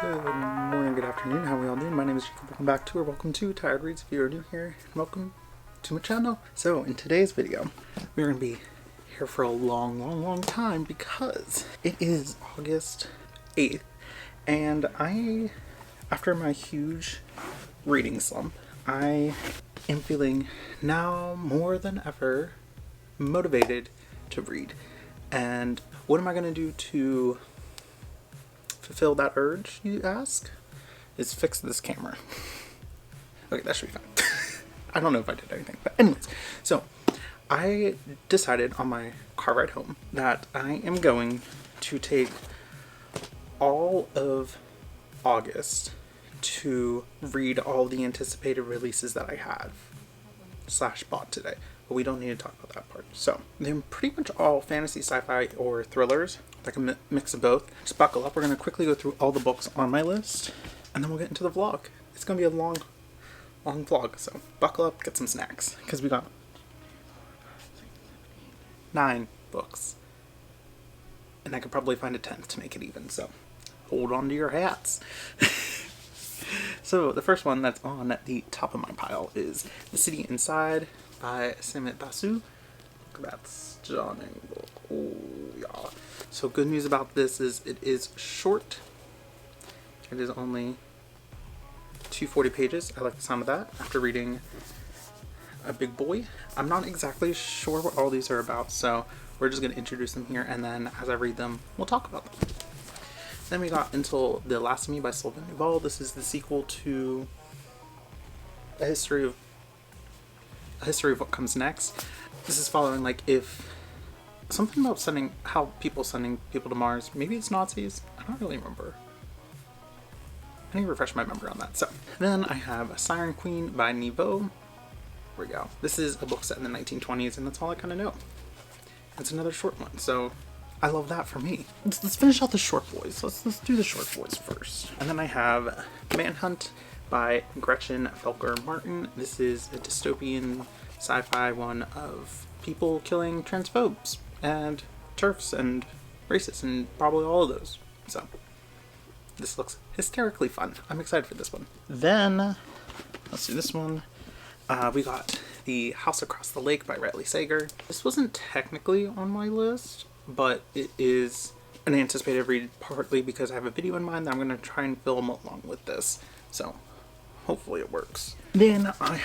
Good morning, good afternoon, how are we all doing? My name is Jacob, welcome to Tired Reads. If you're new here, welcome to my channel. So in today's video, we're going to be here for a long time because it is August 8th, and after my huge reading slump, I am feeling now more than ever motivated to read. And what am I going to do to fulfill that urge, you ask? Is fix this camera. Okay, that should be fine. I don't know if I did anything, but anyways. So, I decided on my car ride home that I am going to take all of August to read all the anticipated releases that I have / bought today. But we don't need to talk about that part. So, they're pretty much all fantasy, sci-fi, or thrillers. Like a mix of both. Just buckle up. We're going to quickly go through all the books on my list, and then we'll get into the vlog. It's going to be a long vlog, so buckle up, get some snacks, because we got 9 books. And I could probably find a 10th to make it even, so hold on to your hats. So, the first one that's on the top of my pile is The City Inside by Samit Basu. That's stunning book. Oh, yeah. So good news about this is it is short. It is only 240 pages. I like the sound of that after reading a big boy. I'm not exactly sure what all these are about, so we're just going to introduce them here, and then as I read them, we'll talk about them. Then we got Until the Last of Me by Sylvain Duval. This is the sequel to A History of What Comes Next. This is following, like, if something about sending people to Mars. Maybe it's Nazis. I don't really remember. I need to refresh my memory on that. So then I have Siren Queen by Niveau. Here we go. This is a book set in the 1920s, and that's all I kind of know. It's another short one, so I love that for me. Let's finish out the short boys. Let's do the short boys first. And then I have Manhunt by Gretchen Felker Martin. This is a dystopian sci-fi one of people killing transphobes and TERFs and racists and probably all of those. So this looks hysterically fun. I'm excited for this one. Then let's do this one. We got The House Across the Lake by Riley Sager. This wasn't technically on my list, but it is an anticipated read, partly because I have a video in mind that I'm going to try and film along with this. So hopefully it works. Then I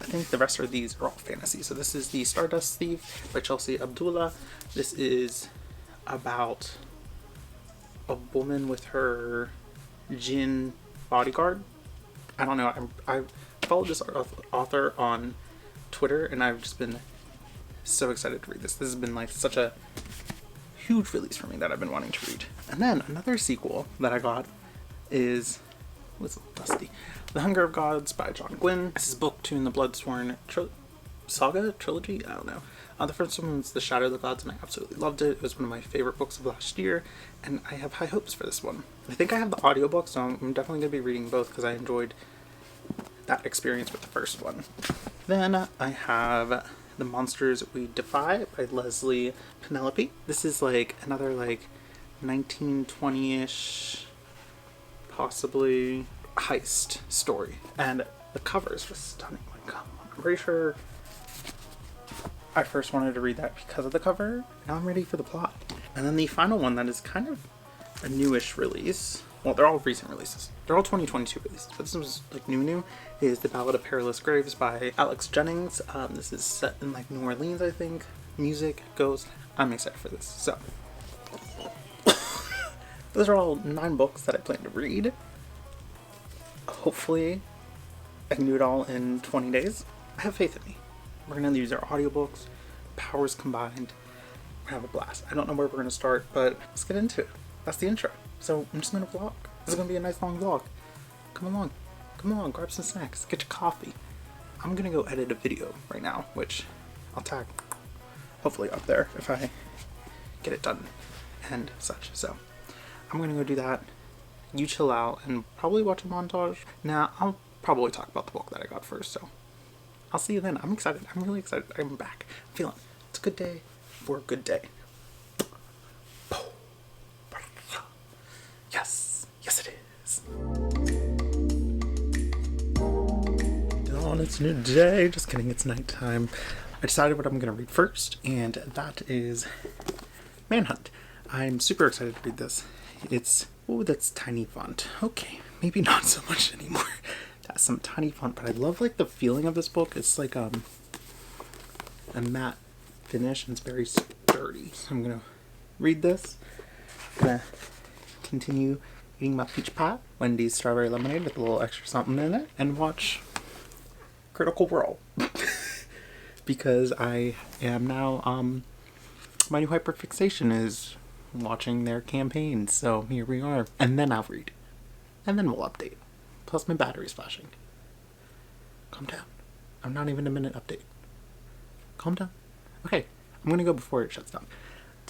think the rest of these are all fantasy. So this is The Stardust Thief by Chelsea Abdullah. This is about a woman with her djinn bodyguard. I don't know. I followed this author on Twitter, and I've just been so excited to read this. This has been like such a huge release for me that I've been wanting to read. And then another sequel that I got is The Hunger of Gods by John Gwynne. This is book 2 in the Bloodsworn trilogy? I don't know. The first one was The Shadow of the Gods, and I absolutely loved it. It was one of my favorite books of last year, and I have high hopes for this one. I think I have the audiobook, so I'm definitely going to be reading both because I enjoyed that experience with the first one. Then I have The Monsters We Defy by Leslie Penelope. This is like another like 1920-ish, possibly heist story, and the cover is just stunning. Like, come on. I'm pretty sure I first wanted to read that because of the cover. Now I'm ready for the plot. And then the final one that is kind of a newish release. Well, they're all recent releases. They're all 2022 releases, but this was like new, is The Ballad of Perilous Graves by Alex Jennings. This is set in like New Orleans, I think. Music, ghost. I'm excited for this. So those are all 9 books that I plan to read. Hopefully I can do it all in 20 days. I have faith in me. We're going to use our audiobooks, powers combined. We're going to have a blast. I don't know where we're going to start, but let's get into it. That's the intro. So I'm just going to vlog. This is going to be a nice long vlog. Come along, grab some snacks, get your coffee. I'm going to go edit a video right now, which I'll tag hopefully up there if I get it done and such. So I'm going to go do that. You chill out and probably watch a montage. Now, I'll probably talk about the book that I got first, so I'll see you then. I'm excited. I'm really excited. I'm back. I'm feeling it. It's a good day for a good day. Yes. Yes, it is. new day. Just kidding, it's nighttime. I decided what I'm going to read first, and that is Manhunt. I'm super excited to read this. It's, oh, that's tiny font. Okay, maybe not so much anymore. That's some tiny font, but I love like the feeling of this book. It's like a matte finish, and it's very sturdy. So I'm going to read this. I'm going to continue eating my peach pie, Wendy's strawberry lemonade with a little extra something in it, and watch Critical Role. Because I am now, my new hyperfixation is watching their campaign, so here we are. And then I'll read. And then we'll update. Plus my battery's flashing. Calm down. I'm not even a minute update. Calm down. Okay, I'm gonna go before it shuts down.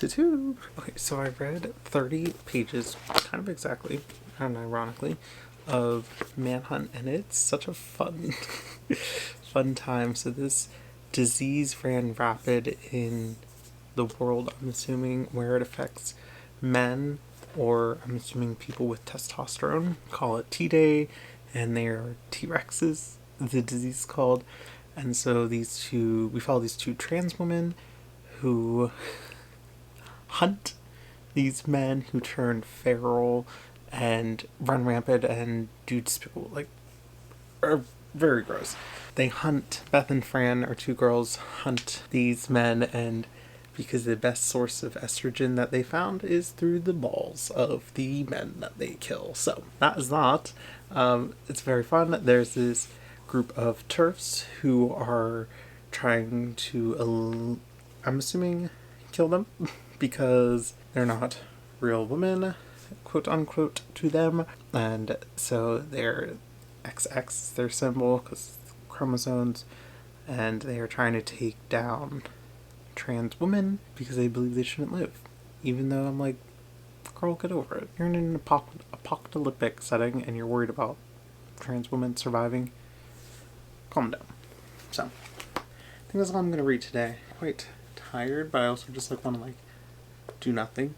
Okay, so I read 30 pages, kind of exactly, and ironically, of Manhunt, and it's such a fun, fun time. So this disease ran rapid in the world, I'm assuming, where it affects men, or I'm assuming people with testosterone. Call it T-Day, and they're T-Rexes, the disease is called. And so we follow these two trans women who hunt these men who turn feral and run rampant and do despicable, like, are very gross. They hunt, Beth and Fran are two girls, hunt these men, and because the best source of estrogen that they found is through the balls of the men that they kill. So that is that. It's very fun. There's this group of TERFs who are trying to, I'm assuming, kill them because they're not real women, quote unquote, to them. And so they're XX, their symbol, because chromosomes, and they are trying to take down trans women because they believe they shouldn't live. Even though I'm like, girl, get over it. You're in an apocalyptic setting and you're worried about trans women surviving. Calm down. So, I think that's all I'm going to read today. Quite tired, but I also just like want to like do nothing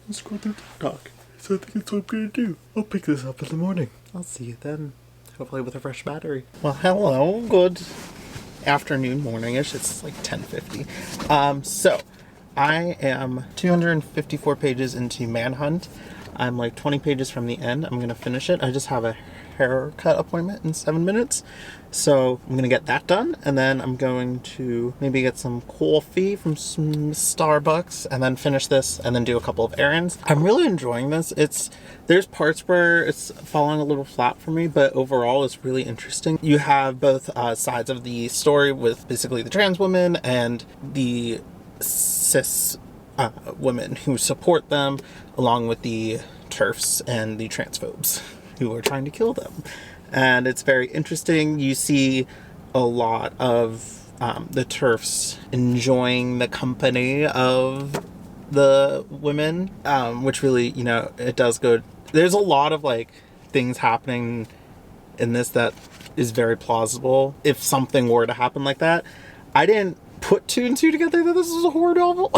and scroll through TikTok. So I think that's what I'm going to do. I'll pick this up in the morning. I'll see you then. Hopefully with a fresh battery. Well, hello. Good afternoon, morning-ish. It's like 10:50. So I am 254 pages into Manhunt. I'm like 20 pages from the end. I'm going to finish it. I just have a haircut appointment in 7 minutes. So I'm going to get that done. And then I'm going to maybe get some coffee from some Starbucks and then finish this and then do a couple of errands. I'm really enjoying this. There's parts where it's falling a little flat for me, but overall it's really interesting. You have both sides of the story with basically the trans women and the cis women who support them, along with the TERFs and the transphobes who are trying to kill them. And it's very interesting. You see a lot of the TERFs enjoying the company of the women, which really, it does go. There's a lot of like things happening in this that is very plausible if something were to happen like that. I didn't put two and two together that this was a horror novel.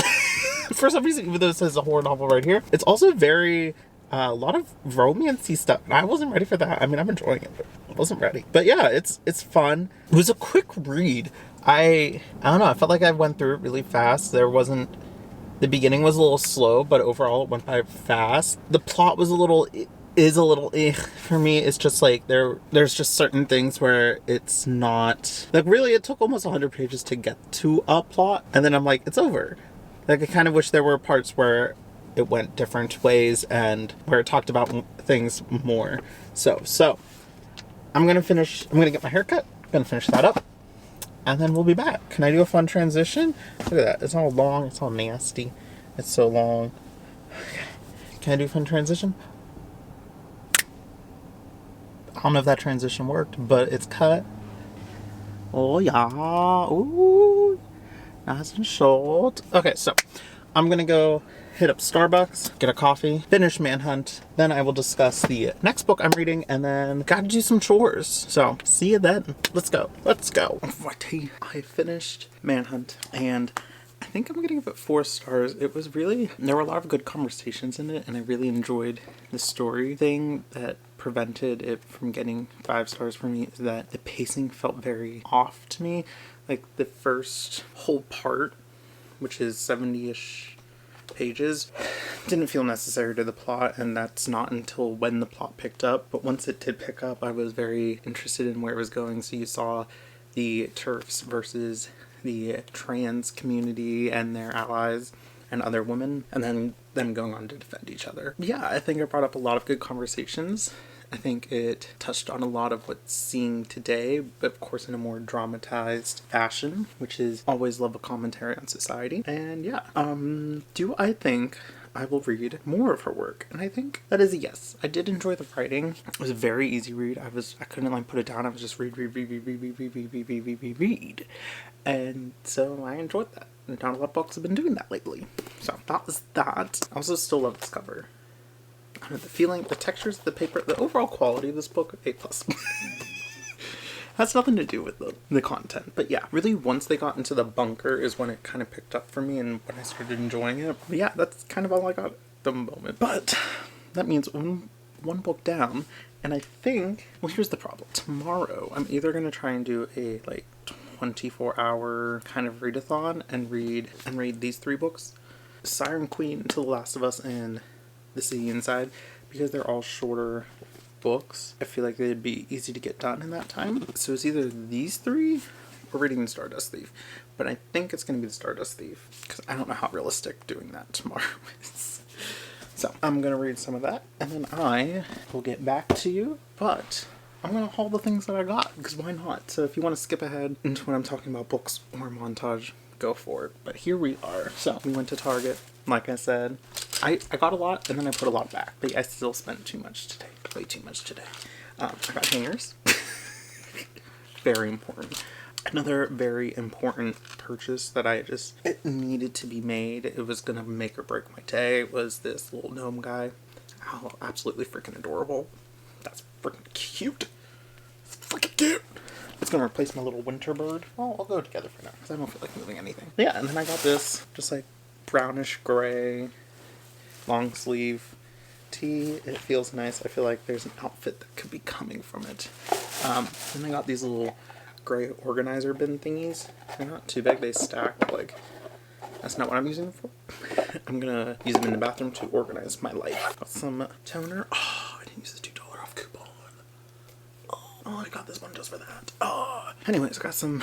For some reason, even though it says a horror novel right here, it's also very a lot of romancy stuff. And I wasn't ready for that. I mean, I'm enjoying it, but I wasn't ready. But yeah, it's fun. It was a quick read. I don't know. I felt like I went through it really fast. The beginning was a little slow, but overall it went by fast. The plot was a little for me. It's just like there's just certain things where it's not like, really, it took almost 100 pages to get to a plot, and then I'm like, it's over. Like, I kind of wish there were parts where it went different ways and where it talked about things more. So I'm gonna get my hair cut, gonna finish that up, and then we'll be back. Can I do a fun transition? Look at that, it's all long, it's all nasty, it's so long. Can I do a fun transition? I don't know if that transition worked, but it's cut. Oh yeah, ooh, nice and short. Okay, so I'm gonna go hit up Starbucks, get a coffee, finish Manhunt, then I will discuss the next book I'm reading, and then gotta do some chores. So, see you then. Let's go. Alrighty, I finished Manhunt, and I think I'm gonna give it 4 stars. It was really, there were a lot of good conversations in it, and I really enjoyed the story. Thing that prevented it from getting 5 stars for me is that the pacing felt very off to me. Like the first whole part, which is 70-ish pages, didn't feel necessary to the plot, and that's not until when the plot picked up. But once it did pick up, I was very interested in where it was going. So you saw the TERFs versus the trans community and their allies and other women, and then them going on to defend each other. Yeah, I think it brought up a lot of good conversations. I think it touched on a lot of what's seen today, but of course in a more dramatized fashion, which is always love a commentary on society. And yeah, do I think I will read more of her work? And I think that is a yes. I did enjoy the writing. It was a very easy read. I couldn't like put it down. I was just read. And so I enjoyed that. And not a lot of books have been doing that lately. So that was that. I also still love this cover. The feeling, the textures of the paper, the overall quality of this book, A+. Has nothing to do with the content. But yeah, really once they got into the bunker is when it kind of picked up for me and when I started enjoying it. But yeah, that's kind of all I got at the moment. But that means one book down. And I think, well, here's the problem. Tomorrow, I'm either going to try and do a 24-hour kind of readathon and read these 3 books. Siren Queen, To the Last of Us, and The City Inside, because they're all shorter books. I feel like they'd be easy to get done in that time. So it's either these 3 or reading the Stardust Thief. But I think it's going to be the Stardust Thief, because I don't know how realistic doing that tomorrow is. So I'm going to read some of that, and then I will get back to you. But I'm going to haul the things that I got, because why not? So if you want to skip ahead into when I'm talking about books or montage, go for it. But here we are. So we went to Target. Like I said, I got a lot and then I put a lot back, but I still spent too much today. Way too much today. I got hangers. Very important. Another very important purchase that it needed to be made. It was gonna make or break my day. Was this little gnome guy. Oh, absolutely freaking adorable. That's freaking cute. It's freaking cute. It's gonna replace my little winter bird. Well, I'll go together for now because I don't feel like moving anything. Yeah, and then I got this just like brownish gray long sleeve tee. It feels nice. I feel like there's an outfit that could be coming from it. Then I got these little gray organizer bin thingies. They're not too big. They stack like, that's not what I'm using them for. I'm gonna use them in the bathroom to organize my life. Got some toner. Oh, I didn't use the $2 off coupon. Oh, I got this one just for that. Oh. Anyways, I got some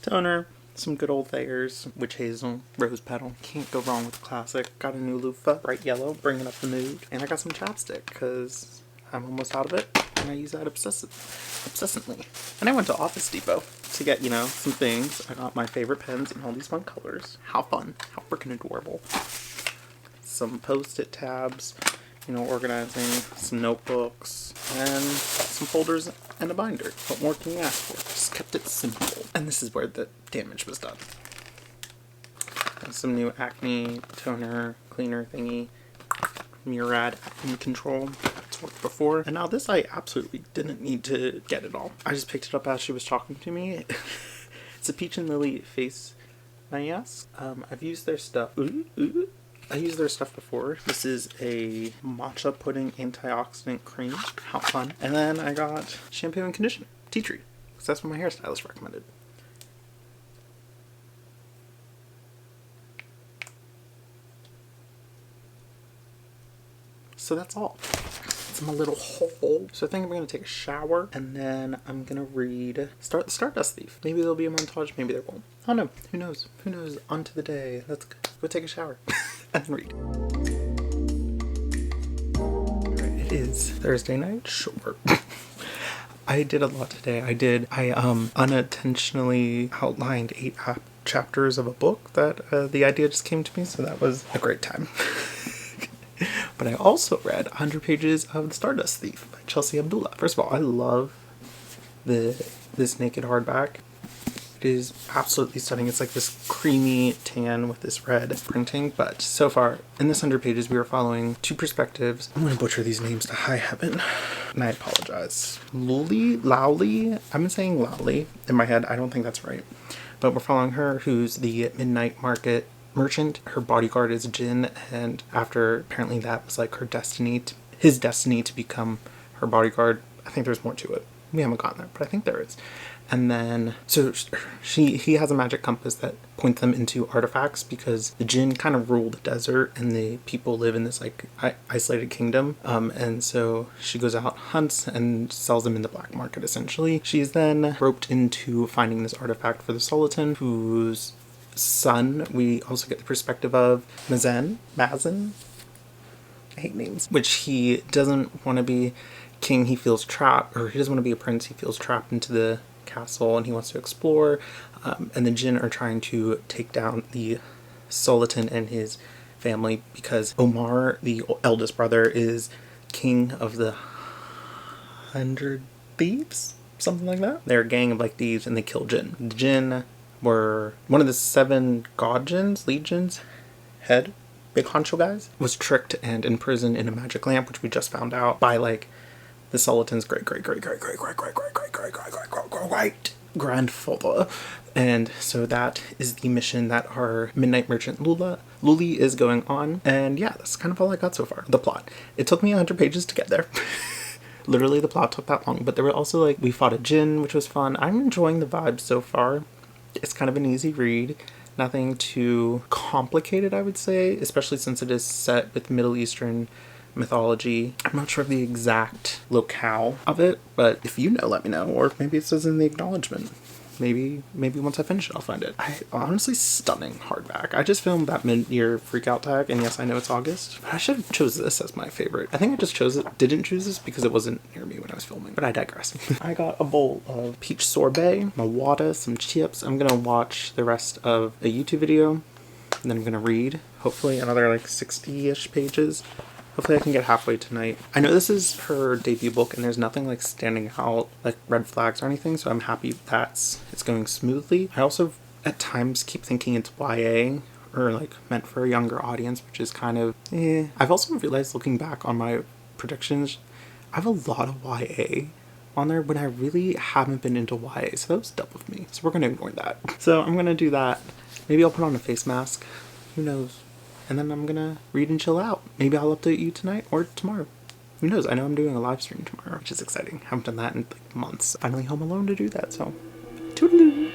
toner. Some good old Thayer's Witch Hazel Rose Petal. Can't go wrong with the classic. Got a new loofah, bright yellow, bringing up the mood. And I got some chapstick because I'm almost out of it and I use that obsessively. And I went to Office Depot to get, some things. I got my favorite pens in all these fun colors. How fun. How freaking adorable. Some Post-it tabs, organizing, some notebooks, and some folders and a binder. What more can you ask for? Just kept it simple. And this is where the damage was done. And some new acne toner cleaner thingy. Murad Acne Control. That's worked before. And now this I absolutely didn't need to get at all. I just picked it up as she was talking to me. It's a Peach and Lily face mask. I've used their stuff. I used their stuff before. This is a matcha pudding antioxidant cream. How fun. And then I got shampoo and conditioner. Tea tree. Because that's what my hairstylist recommended. So that's all. It's my little haul. So I think I'm going to take a shower and then I'm going to start the Stardust Thief. Maybe there'll be a montage, maybe there won't. I don't know. Who knows? Who knows? On to the day. Let's go take a shower and read. Alright, it is Thursday night. Sure. I did a lot today. I unintentionally outlined 8 chapters of a book that the idea just came to me, so that was a great time. But I also read 100 pages of The Stardust Thief by Chelsea Abdullah. First of all, I love this naked hardback. It is absolutely stunning. It's like this creamy tan with this red printing. But so far, in this 100 pages, we are following 2 perspectives. I'm going to butcher these names to high heaven. And I apologize. Lowly? I've been saying Lowly in my head. I don't think that's right. But we're following her, who's the midnight market merchant. Her bodyguard is Jin, and after apparently that was like her destiny, his destiny to become her bodyguard. I think there's more to it. We haven't gotten there, but I think there is. And then, so he has a magic compass that points them into artifacts, because the Jinn kind of rule the desert and the people live in this like isolated kingdom. And so she goes out, hunts, and sells them in the black market essentially. She's then roped into finding this artifact for the Sultan, whose son we also get the perspective of, Mazen. I hate names. Which he doesn't want to be king, he feels trapped, or he doesn't want to be a prince, he feels trapped into the castle and he wants to explore. And the Jinn are trying to take down the Sultan and his family, because Omar, the eldest brother, is king of the 100 Thieves, something like that. They're a gang of like thieves, and they kill Jinn. The Jinn were one of the 7 god Jinns, legions, head, big honcho guys, was tricked and imprisoned in a magic lamp, which we just found out, by like the Sultan's great grandfather. And so that is the mission that our midnight merchant Luli is going on. And yeah, that's kind of all I got so far. The plot. It took me 100 pages to get there. Literally, the plot took that long. But there were also like, we fought a Jinn, which was fun. I'm enjoying the vibes so far. It's kind of an easy read. Nothing too complicated, I would say, especially since it is set with Middle Eastern mythology. I'm not sure of the exact locale of it, but if you know, let me know. Or maybe it says in the acknowledgement. Maybe once I finish it, I'll find it. Honestly, stunning hardback. I just filmed that mid-year freakout tag, and yes, I know it's August, but I should have chose this as my favorite. I think I just didn't choose this because it wasn't near me when I was filming, but I digress. I got a bowl of peach sorbet, mawada, some chips. I'm gonna watch the rest of a YouTube video, and then I'm gonna read, hopefully, another like 60-ish pages. Hopefully I can get halfway tonight. I know this is her debut book and there's nothing like standing out, like red flags or anything, so I'm happy it's going smoothly. I also at times keep thinking it's YA, or like meant for a younger audience, which is kind of I've also realized, looking back on my predictions, I have a lot of YA on there when I really haven't been into YA, so that was dumb of me. So we're gonna ignore that. So I'm gonna do that. Maybe I'll put on a face mask. Who knows? And then I'm gonna read and chill out. Maybe I'll update you tonight or tomorrow. Who knows? I know I'm doing a live stream tomorrow, which is exciting. I haven't done that in like months. Finally home alone to do that, so toodaloo.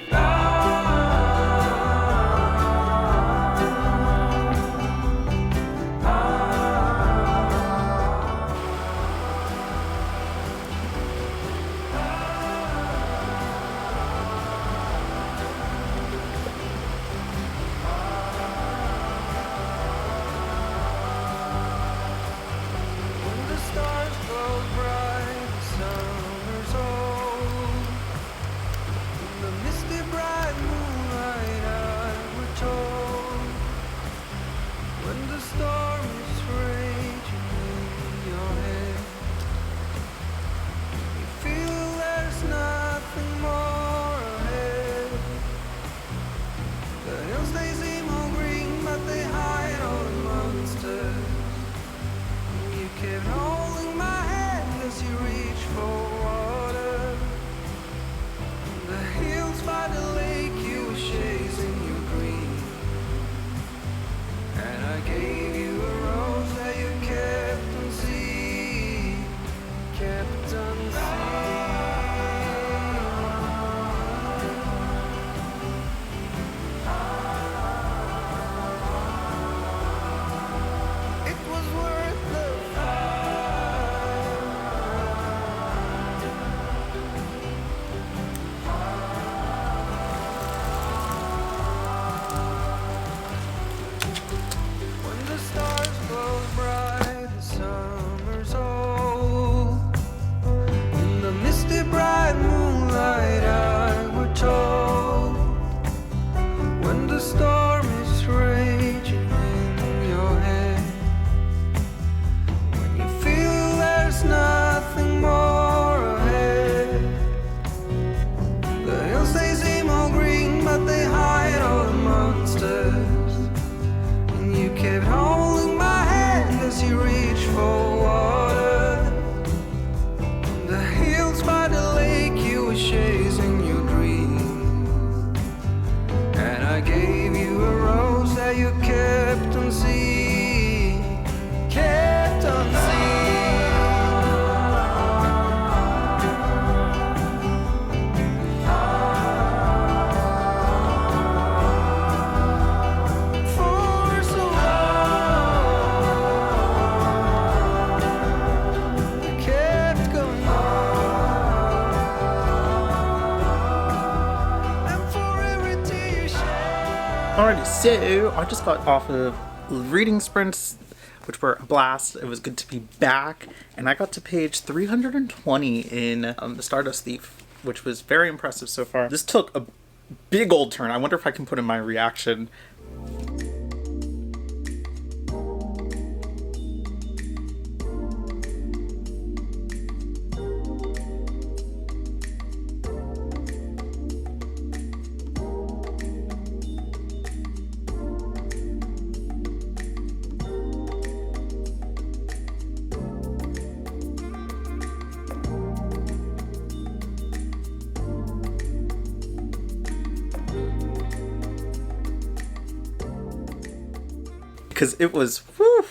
So I just got off of reading sprints, which were a blast. It was good to be back, and I got to page 320 in the Stardust Thief, which was very impressive so far. This took a big old turn. I wonder if I can put in my reaction. Because it was, whew,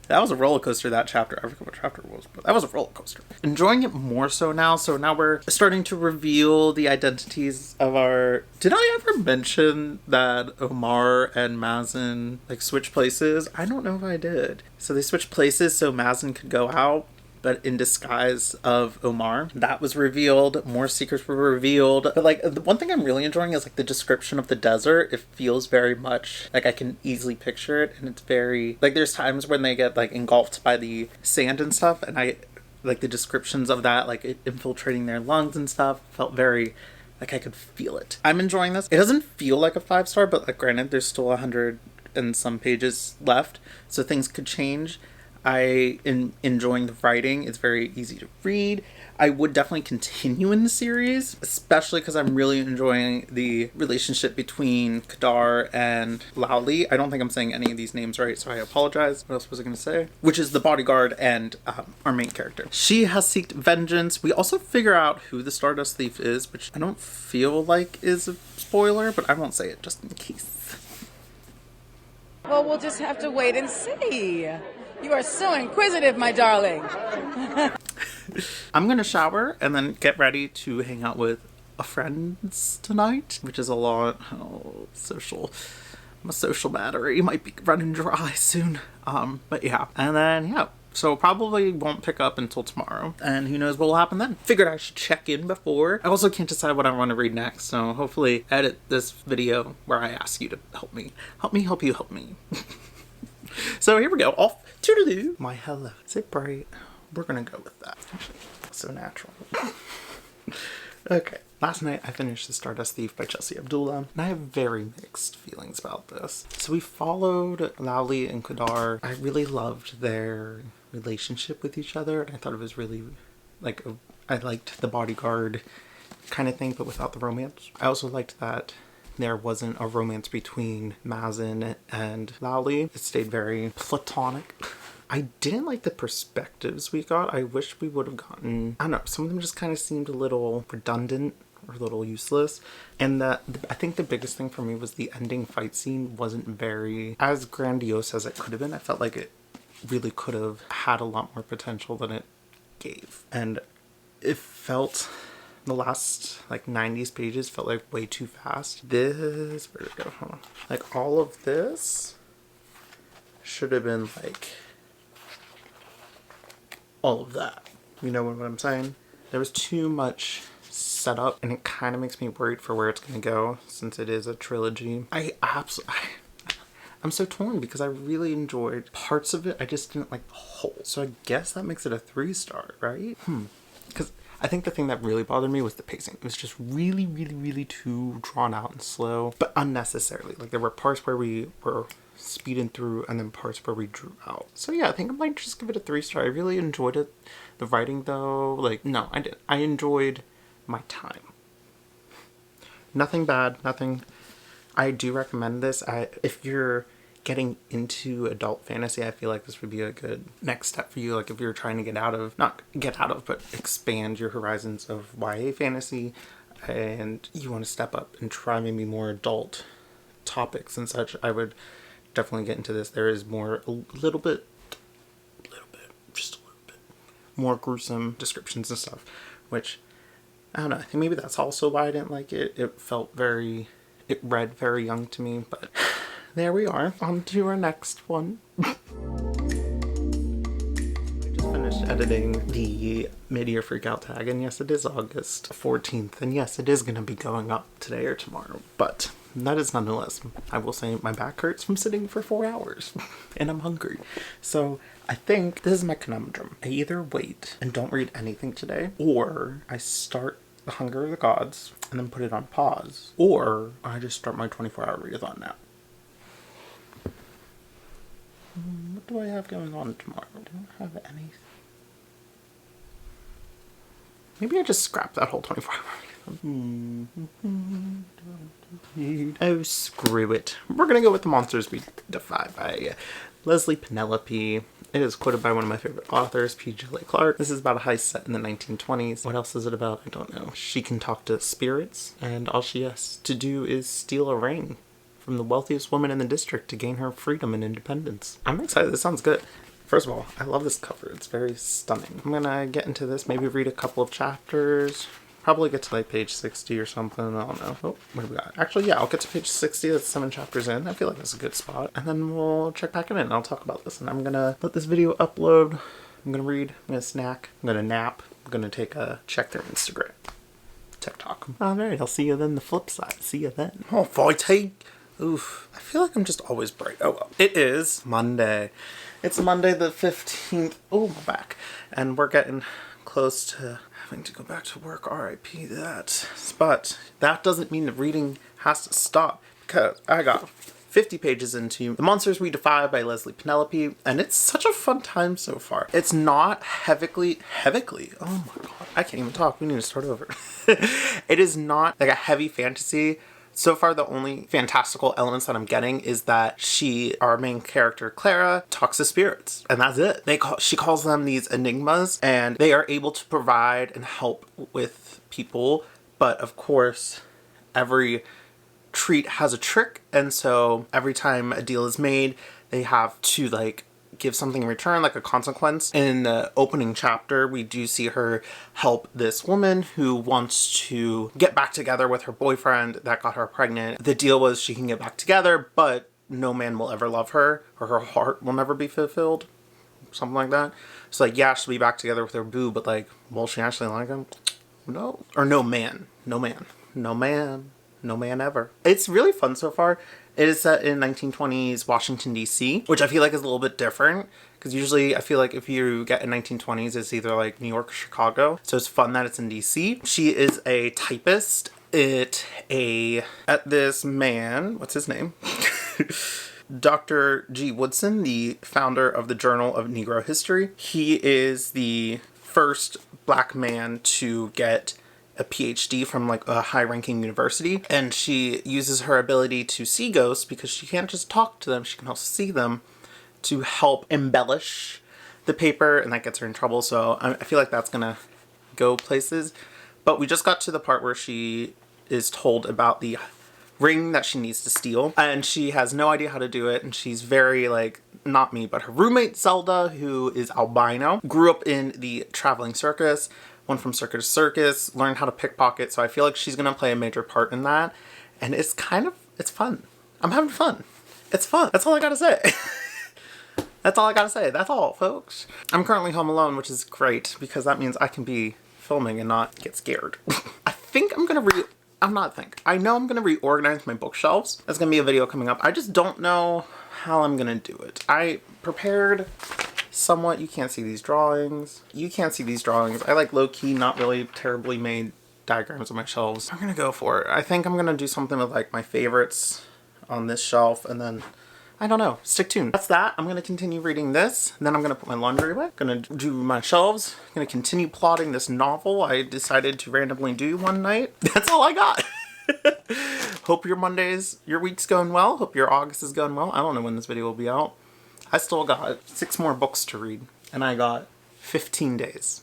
that was a roller coaster, that chapter. I forget what chapter it was, but that was a roller coaster. Enjoying it more so now. So now we're starting to reveal the identities of our... Did I ever mention that Omar and Mazen like switch places? I don't know if I did. So they switched places so Mazen could go out, but in disguise of Omar. That was revealed. More secrets were revealed. But like, the one thing I'm really enjoying is like the description of the desert. It feels very much like I can easily picture it, and it's very like, there's times when they get like engulfed by the sand and stuff, and I like the descriptions of that, like it infiltrating their lungs and stuff, felt very like I could feel it. I'm enjoying this. It doesn't feel like a 5-star, but like granted, there's still 100 and some pages left, so things could change. I am enjoying the writing. It's very easy to read. I would definitely continue in the series, especially because I'm really enjoying the relationship between Kadar and Lowly. I don't think I'm saying any of these names right, so I apologize. What else was I going to say? Which is the bodyguard and our main character. She has sought vengeance. We also figure out who the Stardust Thief is, which I don't feel like is a spoiler, but I won't say it just in case. Well, we'll just have to wait and see. You are so inquisitive, my darling. I'm gonna shower and then get ready to hang out with a friends tonight, which is a lot. Social. My social battery might be running dry soon. But yeah. And then, yeah. So probably won't pick up until tomorrow. And who knows what will happen then. Figured I should check in before. I also can't decide what I want to read next. So hopefully edit this video where I ask you to help me. Help me, help you, help me. So here we go. Off to my hello. Is it bright? We're gonna go with that. So natural. Okay. Last night I finished The Stardust Thief by Chelsea Abdullah, and I have very mixed feelings about this. So we followed Lowly and Kadar. I really loved their relationship with each other, and I thought it was really, like, I liked the bodyguard kind of thing, but without the romance. I also liked that there wasn't a romance between Mazen and Lowly. It stayed very platonic. I didn't like the perspectives we got. I wish we would have gotten, I don't know, some of them just kind of seemed a little redundant or a little useless. And I think the biggest thing for me was the ending fight scene wasn't very as grandiose as it could have been. I felt like it really could have had a lot more potential than it gave. And it felt, the last like 90s pages felt like way too fast. This, where did it go? Hold on. Like all of this should have been like all of that. You know what I'm saying? There was too much setup, and it kind of makes me worried for where it's going to go since it is a trilogy. I'm so torn because I really enjoyed parts of it. I just didn't like the whole. So I guess that makes it a 3-star, right? Because I think the thing that really bothered me was the pacing. It was just really, really, really too drawn out and slow, but unnecessarily. Like there were parts where we were speeding through and then parts where we drew out. So yeah, I think I might just give it a 3-star. I really enjoyed it. The writing though, like, no, I didn't. I enjoyed my time. Nothing bad, nothing. I do recommend this. If you're getting into adult fantasy, I feel like this would be a good next step for you. Like if you're trying to but expand your horizons of YA fantasy, and you want to step up and try maybe more adult topics and such, I would definitely get into this. There is more, a little bit more gruesome descriptions and stuff, which I don't know, I think maybe that's also why I didn't like it. It read very young to me, but there we are. On to our next one. I just finished editing the mid-year freakout tag, and yes, it is August 14th, and yes, it is going to be going up today or tomorrow, but that is nonetheless, I will say my back hurts from sitting for 4 hours and I'm hungry. So I think this is my conundrum. I either wait and don't read anything today, or I start The Hunger of the Gods and then put it on pause, or I just start my 24-hour readathon now. What do I have going on tomorrow? I don't have anything. Maybe I just scrap that whole 24-hour readathon. Oh, screw it. We're gonna go with The Monsters We Defy by Leslie Penelope. It is quoted by one of my favorite authors, P. Djeli Clark. This is about a heist set in the 1920s. What else is it about? I don't know. She can talk to spirits, and all she has to do is steal a ring from the wealthiest woman in the district to gain her freedom and independence. I'm excited. This sounds good. First of all, I love this cover. It's very stunning. I'm gonna get into this, maybe read a couple of chapters. Probably get to like page 60 or something. I don't know. Oh, what do we got? Actually, yeah, I'll get to page 60. That's 7 chapters in. I feel like that's a good spot. And then we'll check back in and I'll talk about this. And I'm gonna let this video upload. I'm gonna read. I'm gonna snack. I'm gonna nap. I'm gonna take a check their Instagram. TikTok. Alright, I'll see you then the flip side. See you then. Oh, fighting. Oof. I feel like I'm just always bright. Oh well. It is Monday. It's Monday the 15th. Oh, my back. And we're getting close to having to go back to work. RIP that. But that doesn't mean the reading has to stop, because I got 50 pages into The Monsters We Defy by Leslie Penelope, and it's such a fun time so far. It's not heavily, oh my god, I can't even talk. We need to start over. It is not like a heavy fantasy. So far, the only fantastical elements that I'm getting is that our main character, Clara, talks to spirits. And that's it. She calls them these enigmas, and they are able to provide and help with people. But of course, every treat has a trick. And so every time a deal is made, they have to like give something in return, like a consequence. In the opening chapter, we do see her help this woman who wants to get back together with her boyfriend that got her pregnant. The deal was she can get back together, but no man will ever love her, or her heart will never be fulfilled. Something like that. So like, yeah, she'll be back together with her boo, but like, will she actually like him? No. Or no man. No man. No man. No man ever. It's really fun so far. It is set in 1920s Washington, D.C., which I feel like is a little bit different, because usually I feel like if you get in 1920s, it's either like New York or Chicago. So it's fun that it's in D.C. She is a typist at this man, what's his name? Dr. G. Woodson, the founder of the Journal of Negro History. He is the first black man to get a PhD from like a high-ranking university, and she uses her ability to see ghosts, because she can't just talk to them, she can also see them, to help embellish the paper, and that gets her in trouble. So I feel like that's gonna go places. But we just got to the part where she is told about the ring that she needs to steal, and she has no idea how to do it, and she's very like, not me, but her roommate Zelda, who is albino, grew up in the traveling circus, went from circus to circus, learned how to pickpocket, so I feel like she's gonna play a major part in that, and it's fun. I'm having fun. It's fun. That's all I gotta say. That's all I gotta say. That's all, folks. I'm currently home alone, which is great, because that means I can be filming and not get scared. I think I'm gonna I know I'm gonna reorganize my bookshelves. There's gonna be a video coming up. I just don't know how I'm gonna do it. I prepared somewhat. You can't see these drawings. I like low-key, not really terribly made diagrams of my shelves. I'm gonna go for it. I think I'm gonna do something with like my favorites on this shelf, and then I don't know, stick tuned. That's that. I'm gonna continue reading this, and then I'm gonna put my laundry away. Gonna do my shelves. Gonna continue plotting this novel I decided to randomly do one night. That's all I got. Hope your week's going well. Hope your August is going well. I don't know when this video will be out. I still got 6 more books to read, and I got 15 days.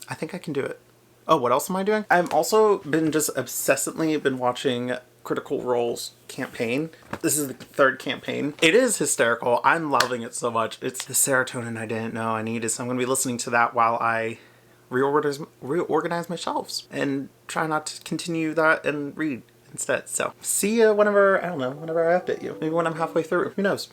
I think I can do it. Oh, what else am I doing? I've also been just obsessively been watching Critical Role's campaign. This is the 3rd campaign. It is hysterical. I'm loving it so much. It's the serotonin I didn't know I needed, so I'm going to be listening to that while I reorganize my shelves and try not to continue that and read instead. So see you whenever I update you. Maybe when I'm halfway through. Who knows?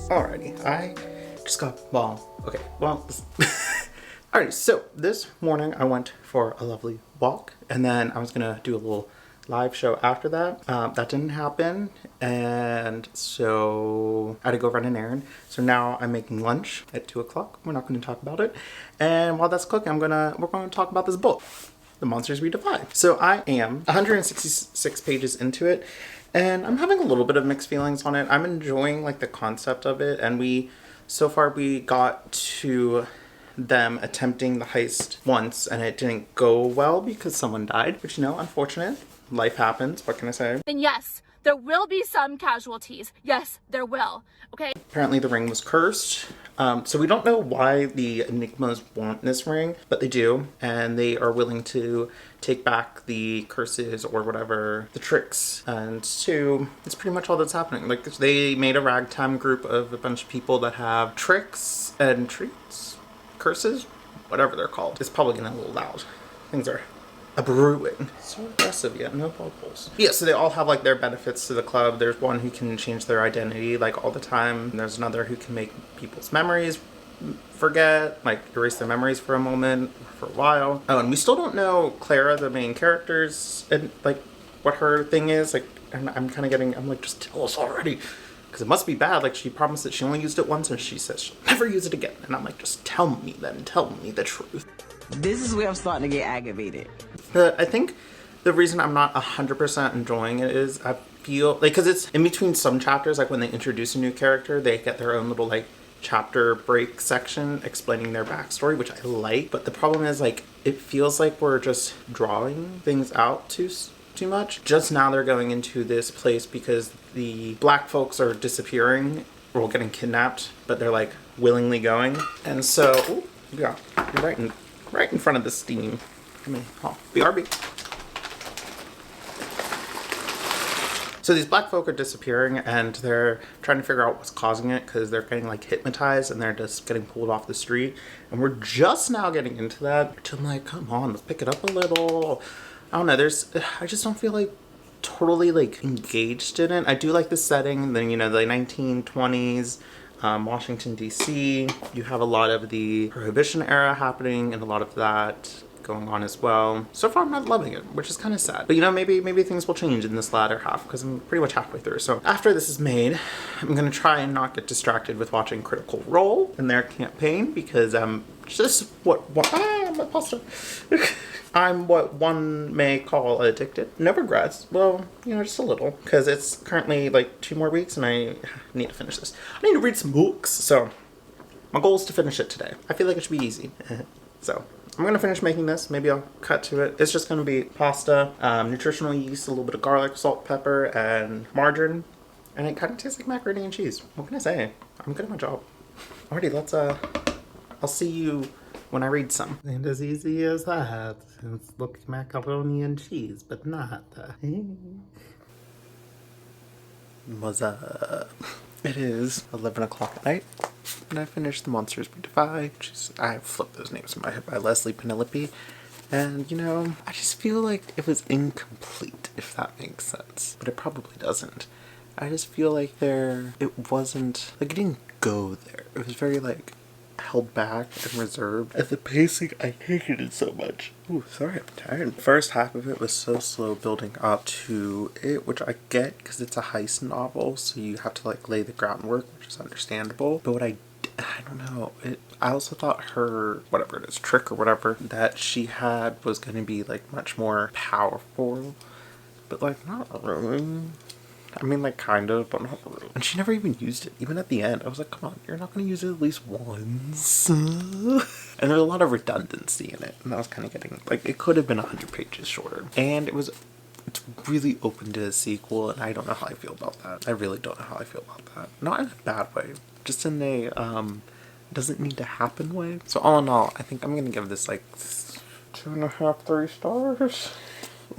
Alrighty, I just got, okay, alright, so this morning I went for a lovely walk, and then I was gonna do a little live show after that. That didn't happen, and so I had to go run an errand. So now I'm making lunch at 2 o'clock. We're not going to talk about it. And while that's cooking, we're going to talk about this book, The Monsters We Defy. So I am 166 pages into it, and I'm having a little bit of mixed feelings on it. I'm enjoying like the concept of it, and so far we got to them attempting the heist once, and it didn't go well because someone died, which, unfortunate. Life happens. What can I say? Then yes, there will be some casualties. Yes, there will. Okay? Apparently the ring was cursed. So we don't know why the Enigmas want this ring, but they do. And they are willing to take back the curses or whatever, the tricks. And so it's pretty much all that's happening. Like, they made a ragtime group of a bunch of people that have tricks and treats, curses, whatever they're called. It's probably getting a little loud. Things are a brewing. So aggressive, yet no bubbles. Yeah, so they all have like their benefits to the club. There's one who can change their identity like all the time. There's another who can make people's memories forget, like erase their memories for a moment, for a while. Oh, and we still don't know Clara, the main character's, and like what her thing is. Like, and I'm like, just tell us already. Because it must be bad. Like, she promised that she only used it once, and she says she'll never use it again. And I'm like, just tell me then. Tell me the truth. This is where I'm starting to get aggravated. But I think the reason I'm not 100% enjoying it is I feel like, because it's in between some chapters, like when they introduce a new character, they get their own little like chapter break section explaining their backstory, which I like. But the problem is, like, it feels like we're just drawing things out too much. Just now they're going into this place because the black folks are disappearing or getting kidnapped, but they're like willingly going. And so, yeah, you're right in front of the steam. BRB. So these black folk are disappearing, and they're trying to figure out what's causing it because they're getting like hypnotized and they're just getting pulled off the street. And we're just now getting into that. Which I'm like, come on, let's pick it up a little. I don't know. I just don't feel like totally like engaged in it. I do like the setting. Then the 1920s. Washington, D.C. You have a lot of the Prohibition era happening and a lot of that going on as well. So far I'm not loving it, which is kind of sad. But maybe things will change in this latter half because I'm pretty much halfway through. So after this is made, I'm going to try and not get distracted with watching Critical Role and their campaign because I'm just my pasta. I'm what one may call addicted. No regrets. Well, just a little. Because it's currently like 2 more weeks and I need to finish this. I need to read some books. So my goal is to finish it today. I feel like it should be easy. So I'm going to finish making this. Maybe I'll cut to it. It's just going to be pasta, nutritional yeast, a little bit of garlic, salt, pepper, and margarine. And it kind of tastes like macaroni and cheese. What can I say? I'm good at my job. Alrighty, I'll see you when I read some. And as easy as that, it's like macaroni and cheese, but not. What's up? It is 11 o'clock at night, and I finished The Monsters We Defy, I flipped those names in my head, by Leslie Penelope, and I just feel like it was incomplete, if that makes sense, but it probably doesn't. I just feel like it wasn't, like, it didn't go there. It was very, like, held back and reserved. At the pacing, I hated it so much. Ooh, sorry, I'm tired. The first half of it was so slow building up to it, which I get because it's a heist novel, so you have to like lay the groundwork, which is understandable. But I don't know. I also thought her, whatever it is, trick or whatever that she had was going to be like much more powerful, but like not really. I mean, like, kind of, but not really. And she never even used it, even at the end. I was like, come on, you're not going to use it at least once? And there's a lot of redundancy in it. And I was kind of getting, like, it could have been 100 pages shorter. And it's really open to a sequel, and I don't know how I feel about that. I really don't know how I feel about that. Not in a bad way, just in a, doesn't need to happen way. So all in all, I think I'm going to give this, like, 2.5, 3 stars.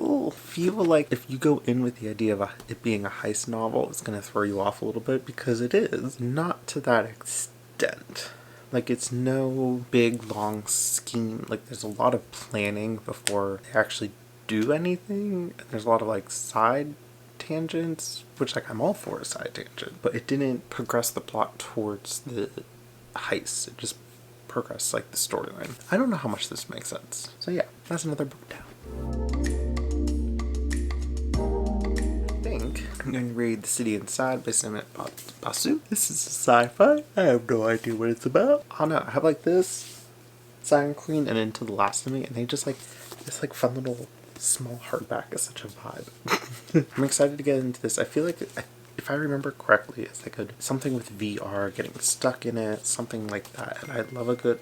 Ooh, feel like if you go in with the idea of it being a heist novel, it's going to throw you off a little bit because it is. Not to that extent. Like, it's no big, long scheme. Like, there's a lot of planning before they actually do anything. There's a lot of, like, side tangents, which, like, I'm all for a side tangent, but it didn't progress the plot towards the heist. It just progressed, like, the storyline. I don't know how much this makes sense. So yeah, that's another book down. I think I'm going to read The City Inside by Siren Basu. This is sci-fi. I have no idea what it's about. I don't know. I have, like, this, Siren Queen, and Into the Last of Me, and they just, like, this, like, fun little small hardback is such a vibe. I'm excited to get into this. I feel like, if I remember correctly, it's like something with VR, getting stuck in it, something like that. And I love a good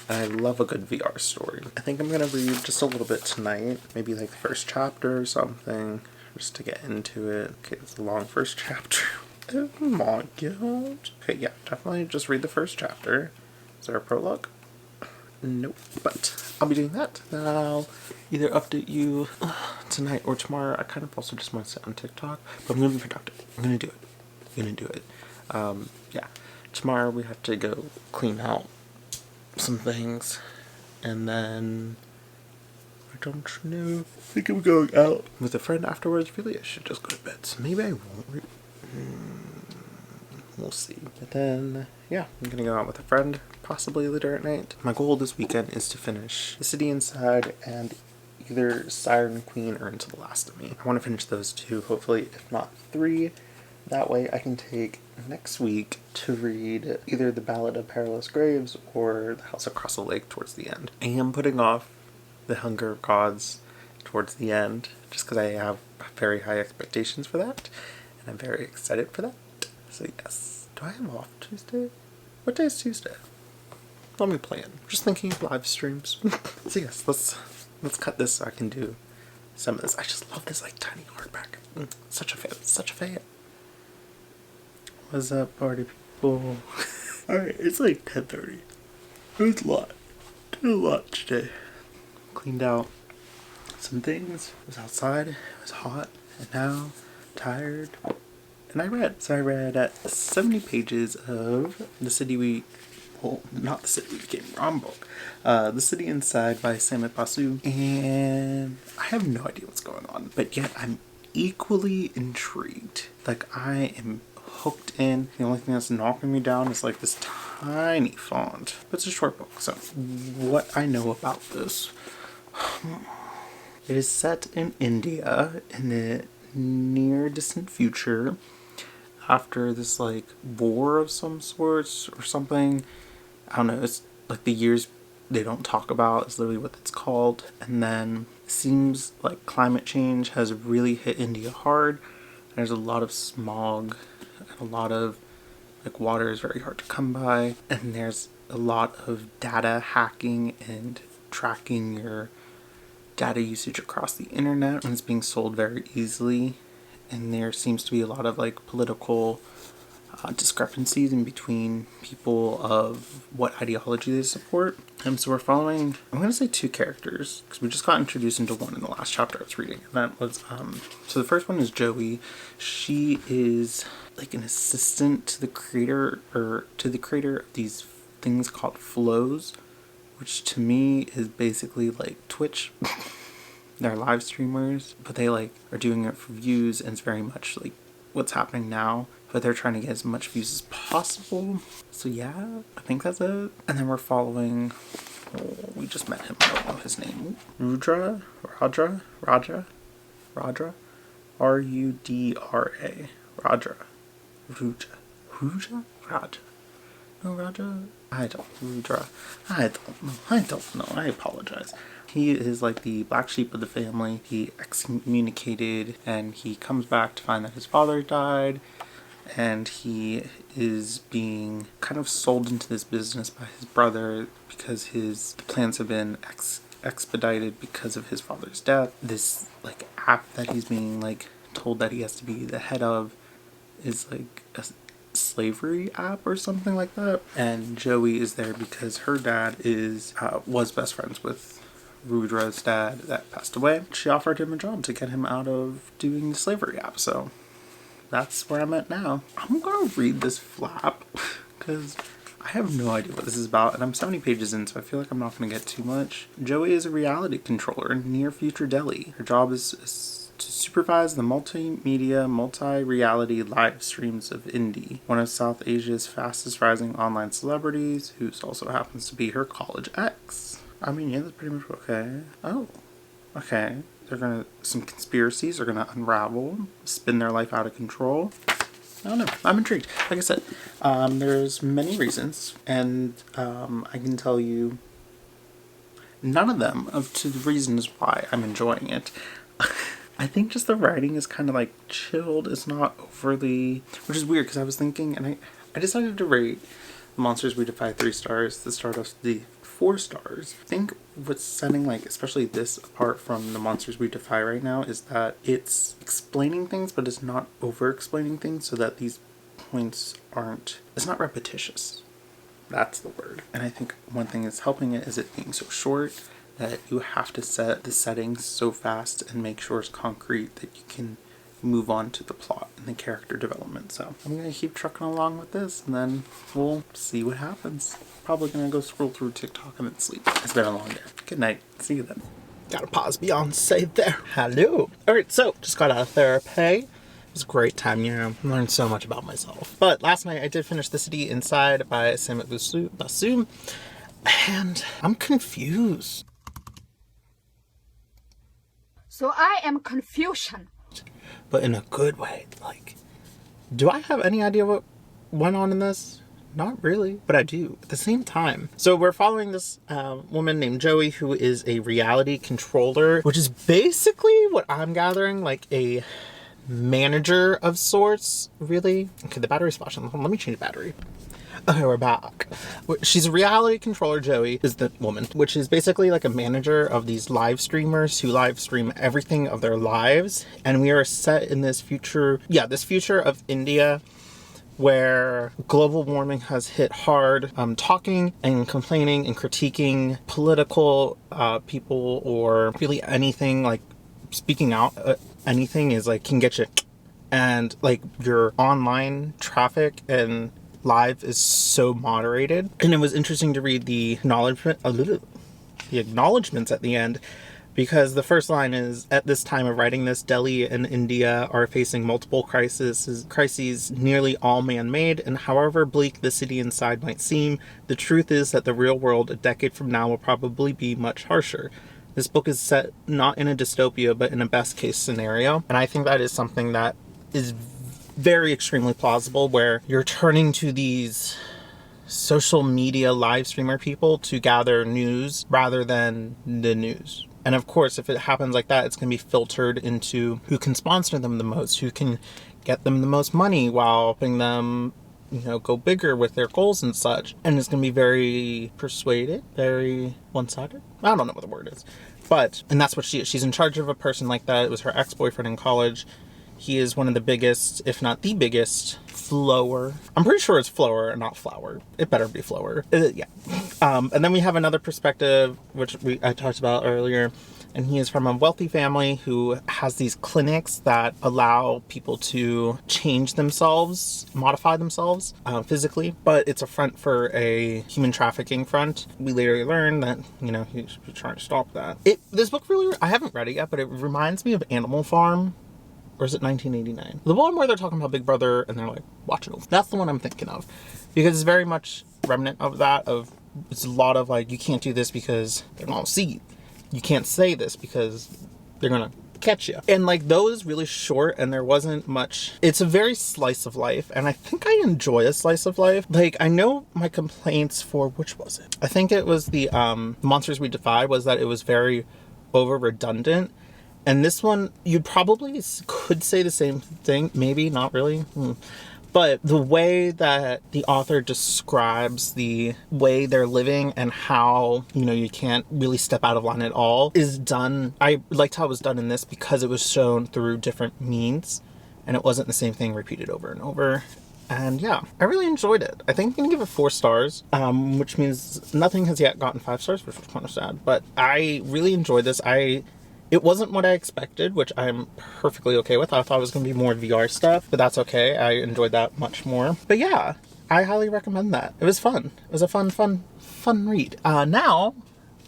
I love a good VR story. I think I'm gonna read just a little bit tonight, maybe like the first chapter or something, just to get into it. Okay, it's a long first chapter. Oh my god. Okay, yeah, definitely just read the first chapter. Is there a prologue? Nope, but I'll be doing that. Then I'll either update you tonight or tomorrow. I kind of also just want to sit on TikTok, but I'm going to be productive. I'm going to do it. Yeah, tomorrow we have to go clean out some things, and then I don't know. I think I'm going out with a friend afterwards. Really, I should just go to bed. So maybe I won't. We'll see. But then, yeah, I'm gonna go out with a friend, possibly later at night. My goal this weekend is to finish The City Inside and either Siren Queen or Into the Last of Me. I want to finish those two, hopefully, if not 3. That way I can take next week to read either The Ballad of Perilous Graves or The House Across the Lake towards the end. I am putting off The Hunger of Gods towards the end, just because I have very high expectations for that, and I'm very excited for that. So yes. Do I have off Tuesday? What day is Tuesday? Let me plan. Just thinking of live streams. So yes, let's cut this so I can do some of this. I just love this, like, tiny hardback. Such a fan. What's up, party people? Alright, it's like 10:30. It was a lot. Did a lot today. Cleaned out some things. Was outside. It was hot. And now I'm tired. And I read. So I read 70 pages of The City not The City We Became, wrong book. The City Inside by Siren Basu. And I have no idea what's going on. But yet I'm equally intrigued. Like, I am hooked in. The only thing that's knocking me down is like this tiny font. But it's a short book. So what I know about this. It is set in India in the near distant future, after this, like, war of some sorts or something. I don't know, it's like the years they don't talk about is literally what it's called. And then it seems like climate change has really hit India hard. There's a lot of smog and a lot of, like, water is very hard to come by. And there's a lot of data hacking and tracking your data usage across the internet, and it's being sold very easily. And there seems to be a lot of, like, political discrepancies in between people of what ideology they support. So we're following, I'm going to say 2 characters, because we just got introduced into one in the last chapter I was reading. And that was, so the first one is Joey. She is, like, an assistant to the creator, of these things called flows, which to me is basically like Twitch. They're live streamers, but they, like, are doing it for views, and it's very much like what's happening now, but they're trying to get as much views as possible. So yeah, I think that's it. And then we're following, we just met him, I don't know his name. Rudra? Radra? Rudra? Radra? Rudra. No, Raja? Rudra. I don't know. I apologize. He is like the black sheep of the family. He excommunicated, and he comes back to find that his father died, and he is being kind of sold into this business by his brother because the plans have been expedited because of his father's death. This, like, app that he's being, like, told that he has to be the head of is like a slavery app or something like that. And Joey is there because her dad was best friends with Rudra's dad that passed away. She offered him a job to get him out of doing the slavery app. So that's where I'm at now. I'm gonna read this flap because I have no idea what this is about, and I'm 70 pages in, so I feel like I'm not going to get too much. Joey is a reality controller in near future Delhi. Her job is to supervise the multimedia, multi-reality live streams of Indy, one of South Asia's fastest rising online celebrities, who also happens to be her college ex. I mean, yeah, that's pretty much okay. Oh, okay. Some conspiracies are gonna unravel, spin their life out of control. I don't know. I'm intrigued. Like I said, there's many reasons, and I can tell you none of them to the reasons why I'm enjoying it. I think just the writing is kind of like chilled. It's not overly, which is weird because I was thinking, and I decided to rate Monsters We Defy 3 stars, the Stardust Thief 4 stars. I think what's setting, like, especially this apart from the Monsters We Defy right now is that it's explaining things, but it's not over explaining things, so that these points it's not repetitious. That's the word. And I think one thing that's helping it is it being so short that you have to set the settings so fast and make sure it's concrete that you can move on to the plot and the character development. So I'm going to keep trucking along with this, and then we'll see what happens. Probably going to go scroll through TikTok and then sleep. It's been a long day. Good night. See you then. Gotta pause Beyonce there. Hello. Alright, so just got out of therapy. It was a great time, you know. I learned so much about myself. But last night I did finish The City Inside by Siren Queen, and I'm confused. So I am confusion. But in a good way. Like, do I have any idea what went on in this? Not really, but I do at the same time. So we're following this woman named Joey, who is a reality controller, which is basically what I'm gathering, like a manager of sorts, really. Okay, the battery's flashing. Let me change the battery. Okay, we're back. She's a reality controller, Joey is the woman, which is basically like a manager of these live streamers who live stream everything of their lives. And we are set in this future of India where global warming has hit hard. Talking and complaining and critiquing political people, or really anything, like speaking out anything is like can get you, and like your online traffic and live is so moderated. And it was interesting to read the acknowledgements at the end, because the first line is, at this time of writing this, Delhi and India are facing multiple crises, nearly all man-made, and however bleak the city inside might seem, the truth is that the real world a decade from now will probably be much harsher. This book is set not in a dystopia, but in a best case scenario. And I think that is something that is very extremely plausible, where you're turning to these social media live streamer people to gather news rather than the news. And of course, if it happens like that, it's going to be filtered into who can sponsor them the most, who can get them the most money while helping them, you know, go bigger with their goals and such. And it's going to be very persuaded, very one-sided. I don't know what the word is. And that's what she is. She's in charge of a person like that. It was her ex-boyfriend in college. He is one of the biggest, if not the biggest, flower. I'm pretty sure it's flower and not flower. It better be flower. Yeah. And then we have another perspective, which I talked about earlier. And he is from a wealthy family who has these clinics that allow people to change themselves, modify themselves physically. But it's a front for a human trafficking front. We later learn that, you know, he's trying to stop that. This book really, I haven't read it yet, but it reminds me of Animal Farm. Or is it 1989? The one where they're talking about Big Brother and they're like watching it. That's the one I'm thinking of. Because it's very much remnant of that. It's a lot of like, you can't do this because they're going to see you. You can't say this because they're going to catch you. And like those really short, and there wasn't much. It's a very slice of life. And I think I enjoy a slice of life. Like, I know my complaints for, which was it? I think it was the Monsters We Defy, was that it was very over redundant. And this one, you probably could say the same thing. Maybe, not really. But the way that the author describes the way they're living and how, you know, you can't really step out of line at all is done. I liked how it was done in this because it was shown through different means. And it wasn't the same thing repeated over and over. And yeah, I really enjoyed it. I think I'm going to give it 4 stars, which means nothing has yet gotten 5 stars, which was kind of sad. But I really enjoyed this. It wasn't what I expected, which I'm perfectly okay with. I thought it was going to be more VR stuff, but that's okay. I enjoyed that much more. But yeah, I highly recommend that. It was fun. It was a fun read. Now,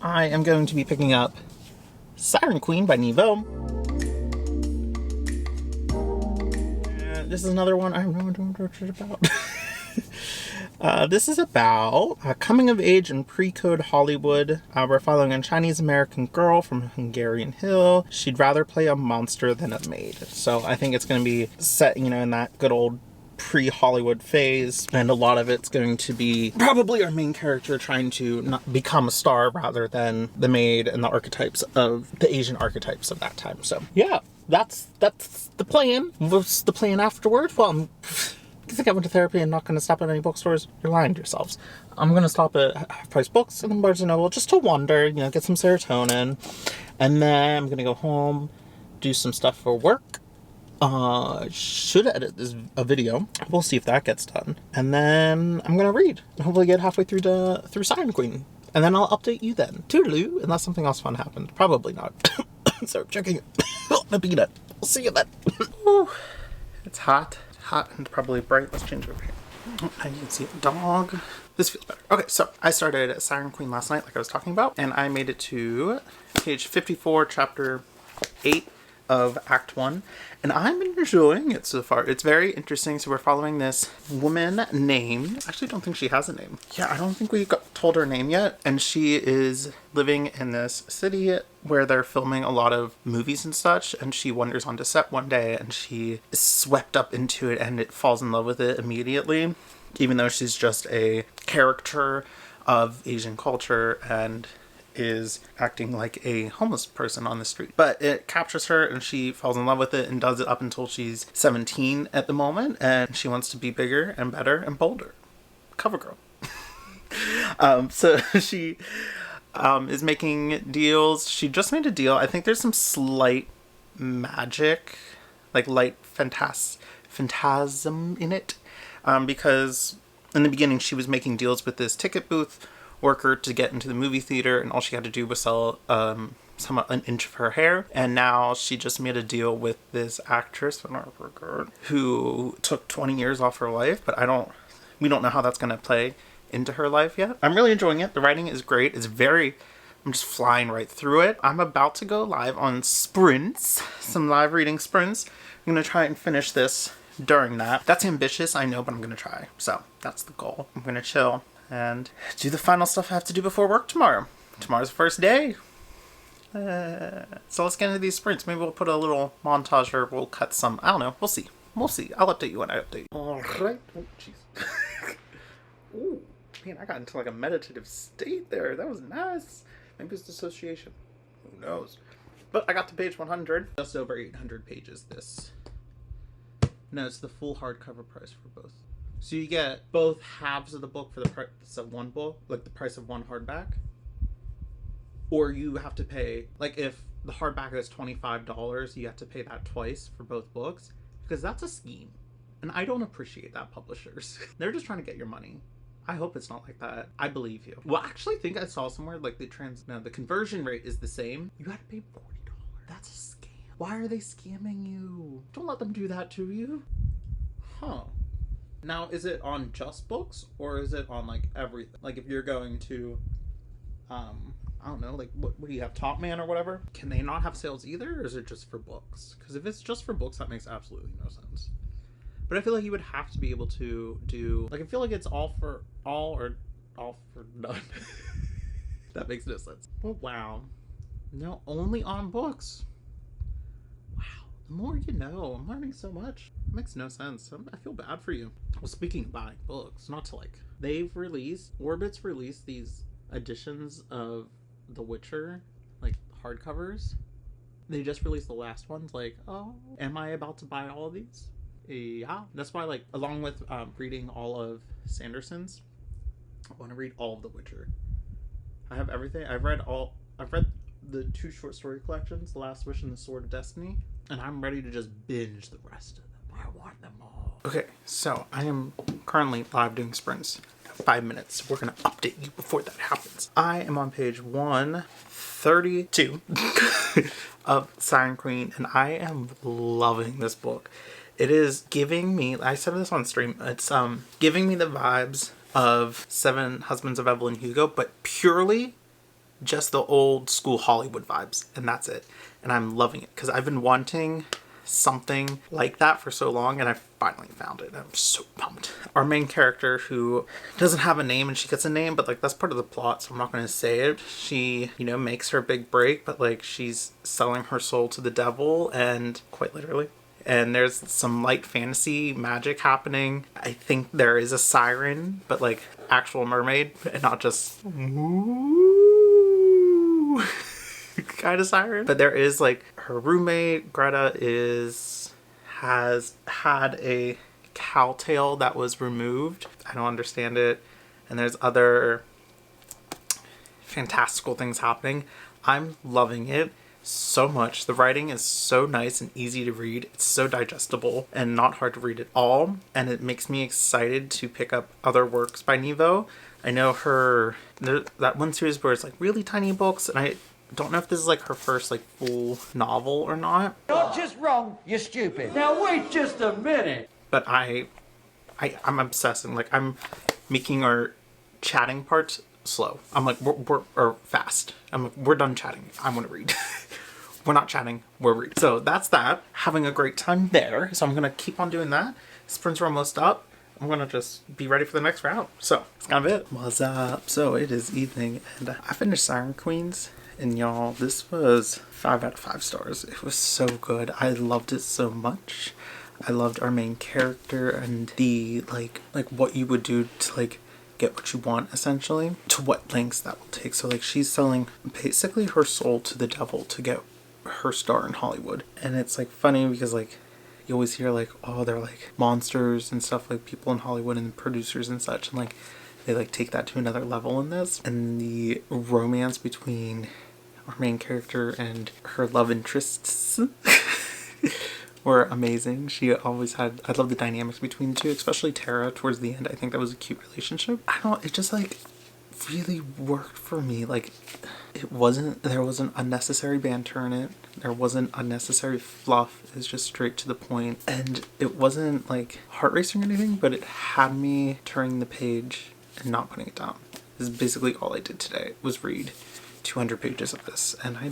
I am going to be picking up Siren Queen by Niveau. And this is another one I have no idea what it's about. This is about coming of age in pre-code Hollywood. We're following a Chinese American girl from Hungarian Hill. She'd rather play a monster than a maid. So I think it's going to be set, you know, in that good old pre-Hollywood phase, and a lot of it's going to be probably our main character trying to not become a star rather than the maid and the archetypes of the Asian archetypes of that time. So yeah, that's the plan. What's the plan afterward? Well, you think I went to therapy and not going to stop at any bookstores? You're lying to yourselves. I'm going to stop at half-price books and then Barnes & Noble just to wander, you know, get some serotonin, and then I'm going to go home, do some stuff for work. Should edit a video. We'll see if that gets done. And then I'm gonna read. Hopefully get halfway through Siren Queen. And then I'll update you then. Toodaloo, unless something else fun happened. Probably not. So checking the peanut. We'll see you then. Ooh, it's hot. Hot and probably bright. Let's change over here. I can see a dog. This feels better. Okay, so I started Siren Queen last night, like I was talking about, and I made it to page 54, chapter 8 of Act 1, and I'm enjoying it so far. It's very interesting. So we're following this woman named, I actually don't think she has a name. Yeah, I don't think we told her name yet, and she is living in this city where they're filming a lot of movies and such, and she wanders onto set one day, and she is swept up into it, and it falls in love with it immediately, even though she's just a character of Asian culture and is acting like a homeless person on the street. But it captures her and she falls in love with it and does it up until she's 17 at the moment, and she wants to be bigger and better and bolder. Cover girl. So she is making deals. She just made a deal. I think there's some slight magic, like light phantasm in it, because in the beginning she was making deals with this ticket booth worker to get into the movie theater, and all she had to do was sell an inch of her hair. And now she just made a deal with this actress who took 20 years off her life, but we don't know how that's going to play into her life yet. I'm really enjoying it. The writing is great. I'm just flying right through it. I'm about to go live on sprints, some live reading sprints. I'm going to try and finish this during that. That's ambitious, I know, but I'm going to try. So that's the goal. I'm going to chill and do the final stuff I have to do before work tomorrow. Tomorrow's the first day. So let's get into these sprints. Maybe we'll put a little montage, or we'll cut some. I don't know. We'll see. I'll update you when I update you. Alright. Oh, jeez. Ooh, man, I got into like a meditative state there. That was nice. Maybe it's dissociation. Who knows? But I got to page 100. Just over 800 pages this. No, it's the full hardcover price for both. So you get both halves of the book for the price of one book, like the price of one hardback. Or you have to pay, like if the hardback is $25, you have to pay that twice for both books, because that's a scheme. And I don't appreciate that, publishers. They're just trying to get your money. I hope it's not like that. I believe you. Well, I actually think I saw somewhere like the conversion rate is the same. You had to pay $40. That's a scam. Why are they scamming you? Don't let them do that to you. Huh. Now, is it on just books, or is it on, like, everything? Like, if you're going to, I don't know, like, what do you have, Top Man or whatever? Can they not have sales either, or is it just for books? Because if it's just for books, that makes absolutely no sense. But I feel like you would have to be able to do, like, I feel like it's all for none. That makes no sense. Oh, wow. No, only on books. Wow. The more you know. I'm learning so much. It makes no sense. I feel bad for you. Well, speaking of buying books, not to like... Orbit's released these editions of The Witcher, like, hardcovers. They just released the last ones, like, oh, am I about to buy all of these? Yeah. That's why, like, along with reading all of Sanderson's, I want to read all of The Witcher. I have everything. I've read the 2 short story collections, The Last Wish and The Sword of Destiny, and I'm ready to just binge the rest of them. I want them all. Okay, so I am currently live doing sprints. 5 minutes. We're going to update you before that happens. I am on page 132 of Siren Queen, and I am loving this book. It is giving me, I said this on stream, it's giving me the vibes of Seven Husbands of Evelyn Hugo, but purely just the old school Hollywood vibes, and that's it. And I'm loving it, because I've been wanting something like that for so long, and I finally found it. I'm so pumped. Our main character, who doesn't have a name, and she gets a name, but like that's part of the plot, so I'm not going to say it. She, you know, makes her big break, but like she's selling her soul to the devil, and quite literally. And there's some light fantasy magic happening. I think there is a siren, but like actual mermaid, and not just woo kind of siren. But there is like her roommate, Greta, has had a cow tail that was removed. I don't understand it. And there's other fantastical things happening. I'm loving it so much. The writing is so nice and easy to read. It's so digestible and not hard to read at all. And it makes me excited to pick up other works by Nevo. I know that one series where it's like really tiny books, and I don't know if this is like her first like full novel or not. Not just wrong, you're stupid. Now wait just a minute. But I'm obsessing. Like I'm making our chatting parts slow. I'm like or fast. I'm like, we're done chatting. I want to read. We're not chatting, we're reading. So that's that. Having a great time there. So I'm gonna keep on doing that. Sprints are almost up. I'm gonna just be ready for the next round. So that's kind of it. What's up? So it is evening, and I finished Siren Queens, and y'all, this was 5 out of 5 stars. It was so good. I loved it so much. I loved our main character and the like what you would do to like get what you want, essentially, to what lengths that will take. So like she's selling basically her soul to the devil to get her star in Hollywood. And it's like funny because like you always hear like, oh, they're like monsters and stuff, like people in Hollywood and producers and such, and like they like take that to another level in this. And the romance between our main character and her love interests were amazing. She always had, I love the dynamics between the two, especially Tara towards the end. I think that was a cute relationship. I don't know, it just like really worked for me. Like there wasn't unnecessary banter in it. There wasn't unnecessary fluff. It was just straight to the point. And it wasn't like heart racing or anything, but it had me turning the page and not putting it down. This is basically all I did today, was read 200 pages of this, and I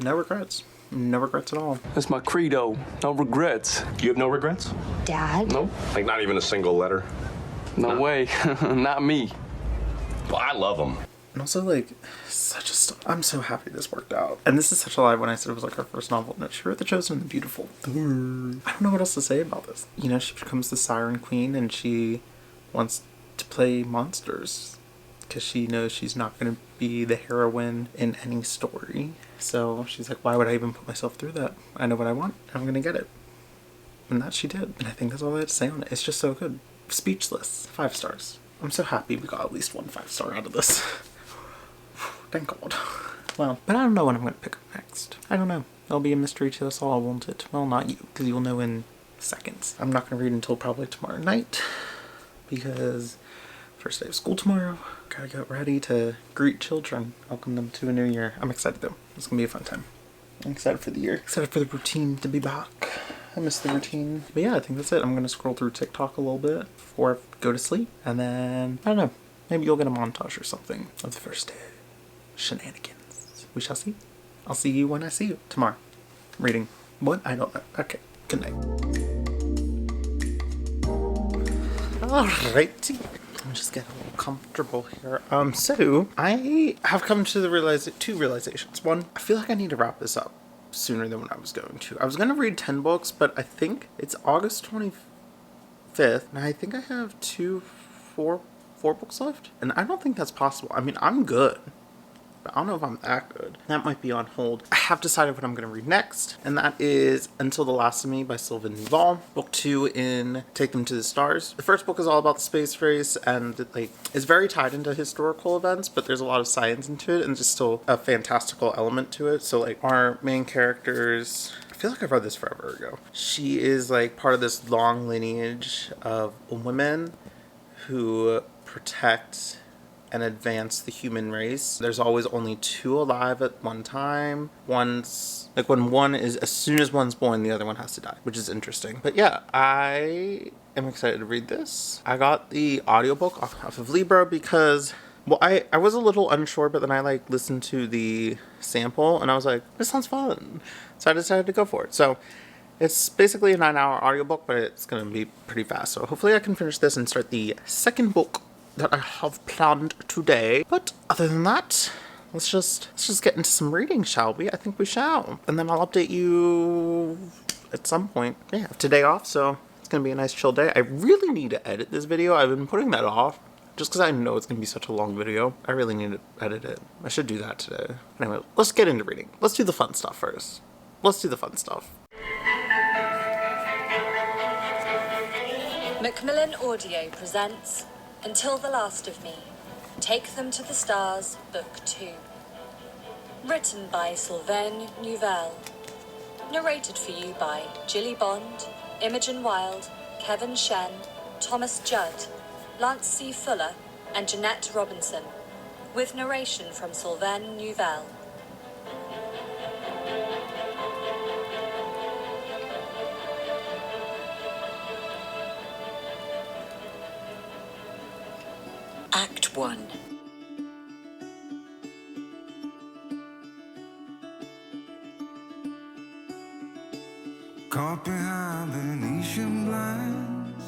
no regrets. No regrets at all. That's my credo. No regrets. You have no regrets? Dad? Nope. Like not even a single letter? No way. Not me. Well, I love them. And also, like, I'm so happy this worked out. And this is such a lie when I said it was like her first novel. No, she wrote The Chosen and the Beautiful. I don't know what else to say about this. You know, she becomes the Siren Queen, and she wants to play monsters because she knows she's not going to be the heroine in any story. So she's like, why would I even put myself through that? I know what I want, and I'm going to get it. And that she did. And I think that's all I had to say on it. It's just so good. Speechless. 5 stars. I'm so happy we got at least 1 5-star out of this. Thank God. Well, but I don't know what I'm going to pick up next. I don't know. It'll be a mystery to us all, won't it? Well, not you, because you'll know in seconds. I'm not going to read until probably tomorrow night, because first day of school tomorrow. Gotta get ready to greet children, welcome them to a new year. I'm excited though. It's going to be a fun time. I'm excited for the year. Excited for the routine to be back. I miss the routine. But yeah, I think that's it. I'm going to scroll through TikTok a little bit before I go to sleep. And then, I don't know, maybe you'll get a montage or something of the first day. Shenanigans. We shall see. I'll see you when I see you tomorrow. Reading. What? I don't know. Okay. Good night. Alrighty. Let me just get a little comfortable here. So I have come to the two realizations. One, I feel like I need to wrap this up sooner than what I was going to. I was going to read 10 books, but I think it's August 25th, and I think I have 4 books left, and I don't think that's possible. I mean, I'm good, but I don't know if I'm that good. That might be on hold. I have decided what I'm going to read next, and that is Until the Last of Me by Sylvain Neuval. Book 2 in Take Them to the Stars. The first book is all about the space race, and it's very tied into historical events, but there's a lot of science into it, and just still a fantastical element to it. So our main characters, I feel like I've read this forever ago. She is part of this long lineage of women who protect and advance the human race. There's always only 2 alive at one time. One's when one is, as soon as one's born, the other one has to die, which is interesting. But yeah, I am excited to read this. I got the audiobook off of Libra because, well, I was a little unsure, but then I listened to the sample and I was like, this sounds fun. So I decided to go for it. So It's basically a 9-hour audiobook, but it's going to be pretty fast. So hopefully I can finish this and start the second book that I have planned today. But other than that, let's just get into some reading, shall we? I think we shall. And then I'll update you at some point. Yeah, I have today off, so it's going to be a nice chill day. I really need to edit this video. I've been putting that off just because I know it's going to be such a long video. I really need to edit it. I should do that today. Anyway, let's get into reading. Let's do the fun stuff first. Let's do the fun stuff. Macmillan Audio presents Until the Last of Me, Take Them to the Stars, Book 2. Written by Sylvain Nouvelle. Narrated for you by Gilly Bond, Imogen Wilde, Kevin Shen, Thomas Judd, Lance C. Fuller, and Jeanette Robinson, with narration from Sylvain Nouvelle. Act 1. Caught behind Venetian blinds,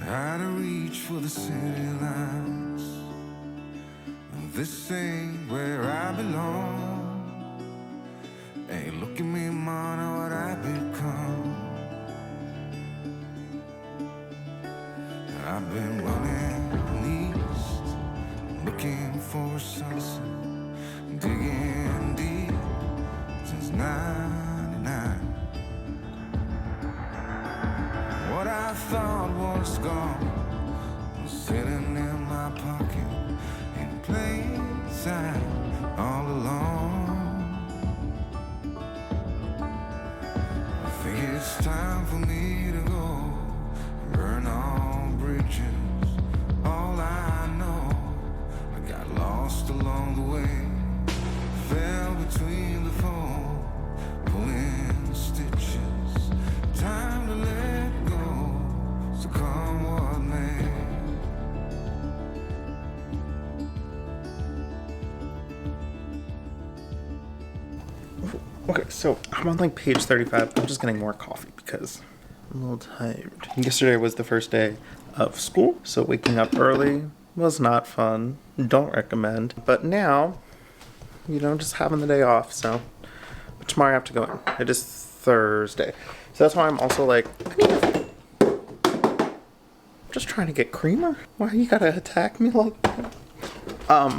had to reach for the city lights. This ain't where I belong. Hey, look at me, man, what I become. I've been running east, looking for a sunset, digging deep since '99. What I thought was gone was sitting in my pocket in plain sight all along. I think it's time for me to go and burn all bridges. All I know, I got lost along the way, fell between the foam, pulling stitches. Time to let go, so come what may. Okay, so I'm on like page 35. I'm just getting more coffee because I'm a little tired. Yesterday was the first day of school, so waking up early was not fun. Don't recommend. But now, just having the day off, so but tomorrow I have to go in. It is Thursday. So that's why I'm also like, just trying to get creamer. Why you gotta attack me like that?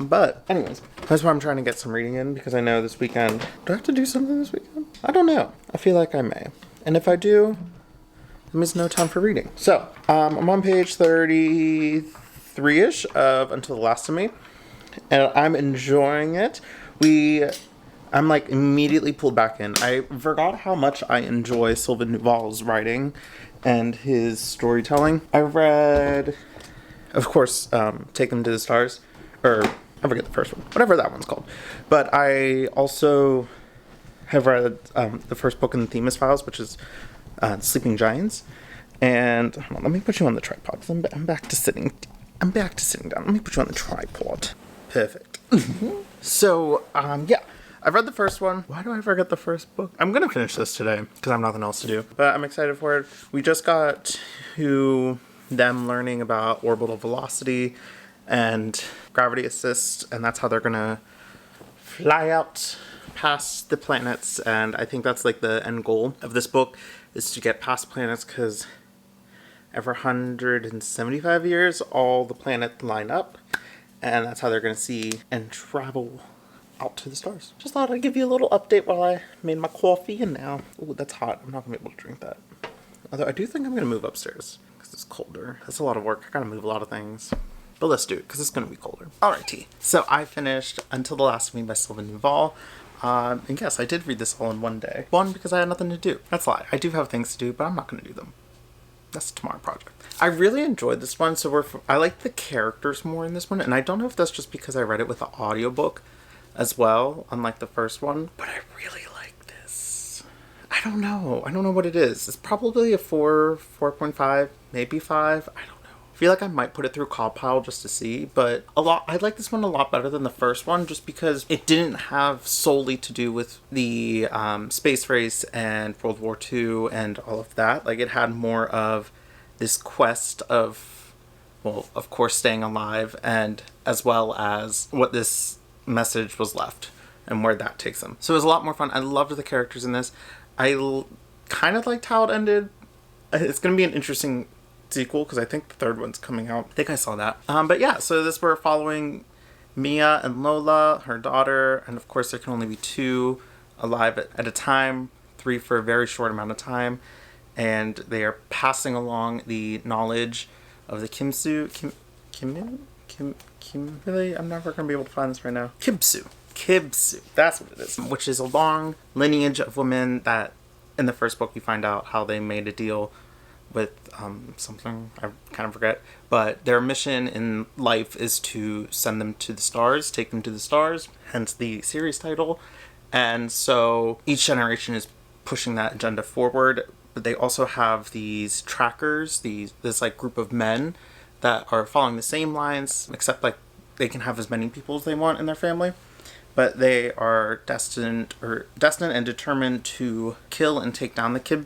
But anyways, that's why I'm trying to get some reading in because I know this weekend. Do I have to do something this weekend? I don't know. I feel like I may. And if I do, that means no time for reading. So, I'm on page 33-ish of Until the Last of Me. And I'm enjoying it. I'm like immediately pulled back in. I forgot how much I enjoy Sylvain Nouvelle's writing and his storytelling. I read, of course, Take Them to the Stars, or I forget the first one, whatever that one's called. But I also have read the first book in the Themis Files, which is Sleeping Giants. And hold on, let me put you on the tripod. I'm back to sitting. I'm back to sitting down. Let me put you on the tripod. Perfect. So, yeah. I've read the first one. Why do I forget the first book? I'm going to finish this today because I have nothing else to do. But I'm excited for it. We just got to them learning about orbital velocity and gravity assist. And that's how they're going to fly out past the planets. And I think that's like the end goal of this book is to get past planets because every 175 years, all the planets line up. And that's how they're going to see and travel out to the stars. Just thought I'd give you a little update while I made my coffee, and now, ooh, that's hot. I'm not gonna be able to drink that. Although I do think I'm gonna move upstairs because it's colder. That's a lot of work. I gotta move a lot of things. But let's do it because it's gonna be colder. Alrighty. So I finished Until the Last of Me by Sylvain Nouvelle. And yes, I did read this all in one day. One, because I had nothing to do. That's a lie. I do have things to do, but I'm not gonna do them. That's a tomorrow project. I really enjoyed this one. So I like the characters more in this one, and I don't know if that's just because I read it with the audiobook as well, unlike the first one, but I really like this. I don't know what it is. It's probably a 4.5, maybe 5. I don't know. feel like I might put it through Call Pile just to see, but I like this one a lot better than the first one just because it didn't have solely to do with the space race and World War II and all of that. Like, it had more of this quest of, well, of course, staying alive, and as well as what this message was left and where that takes them. So it was a lot more fun. I loved the characters in this. I kind of liked how it ended. It's going to be an interesting sequel because I think the third one's coming out. I think I saw that. But yeah, so we're following Mia and Lola, her daughter, and of course there can only be 2 alive at a time, 3 for a very short amount of time, and they are passing along the knowledge of the Kimsu. Really? I'm never going to be able to find this right now. Kibsu. That's what it is. Which is a long lineage of women that in the first book you find out how they made a deal with something I kind of forget, but their mission in life is to send them to the stars, take them to the stars, hence the series title. And so each generation is pushing that agenda forward, but they also have these trackers, this like group of men that are following the same lines, except like they can have as many people as they want in their family, but they are destined and determined to kill and take down the Kibsu.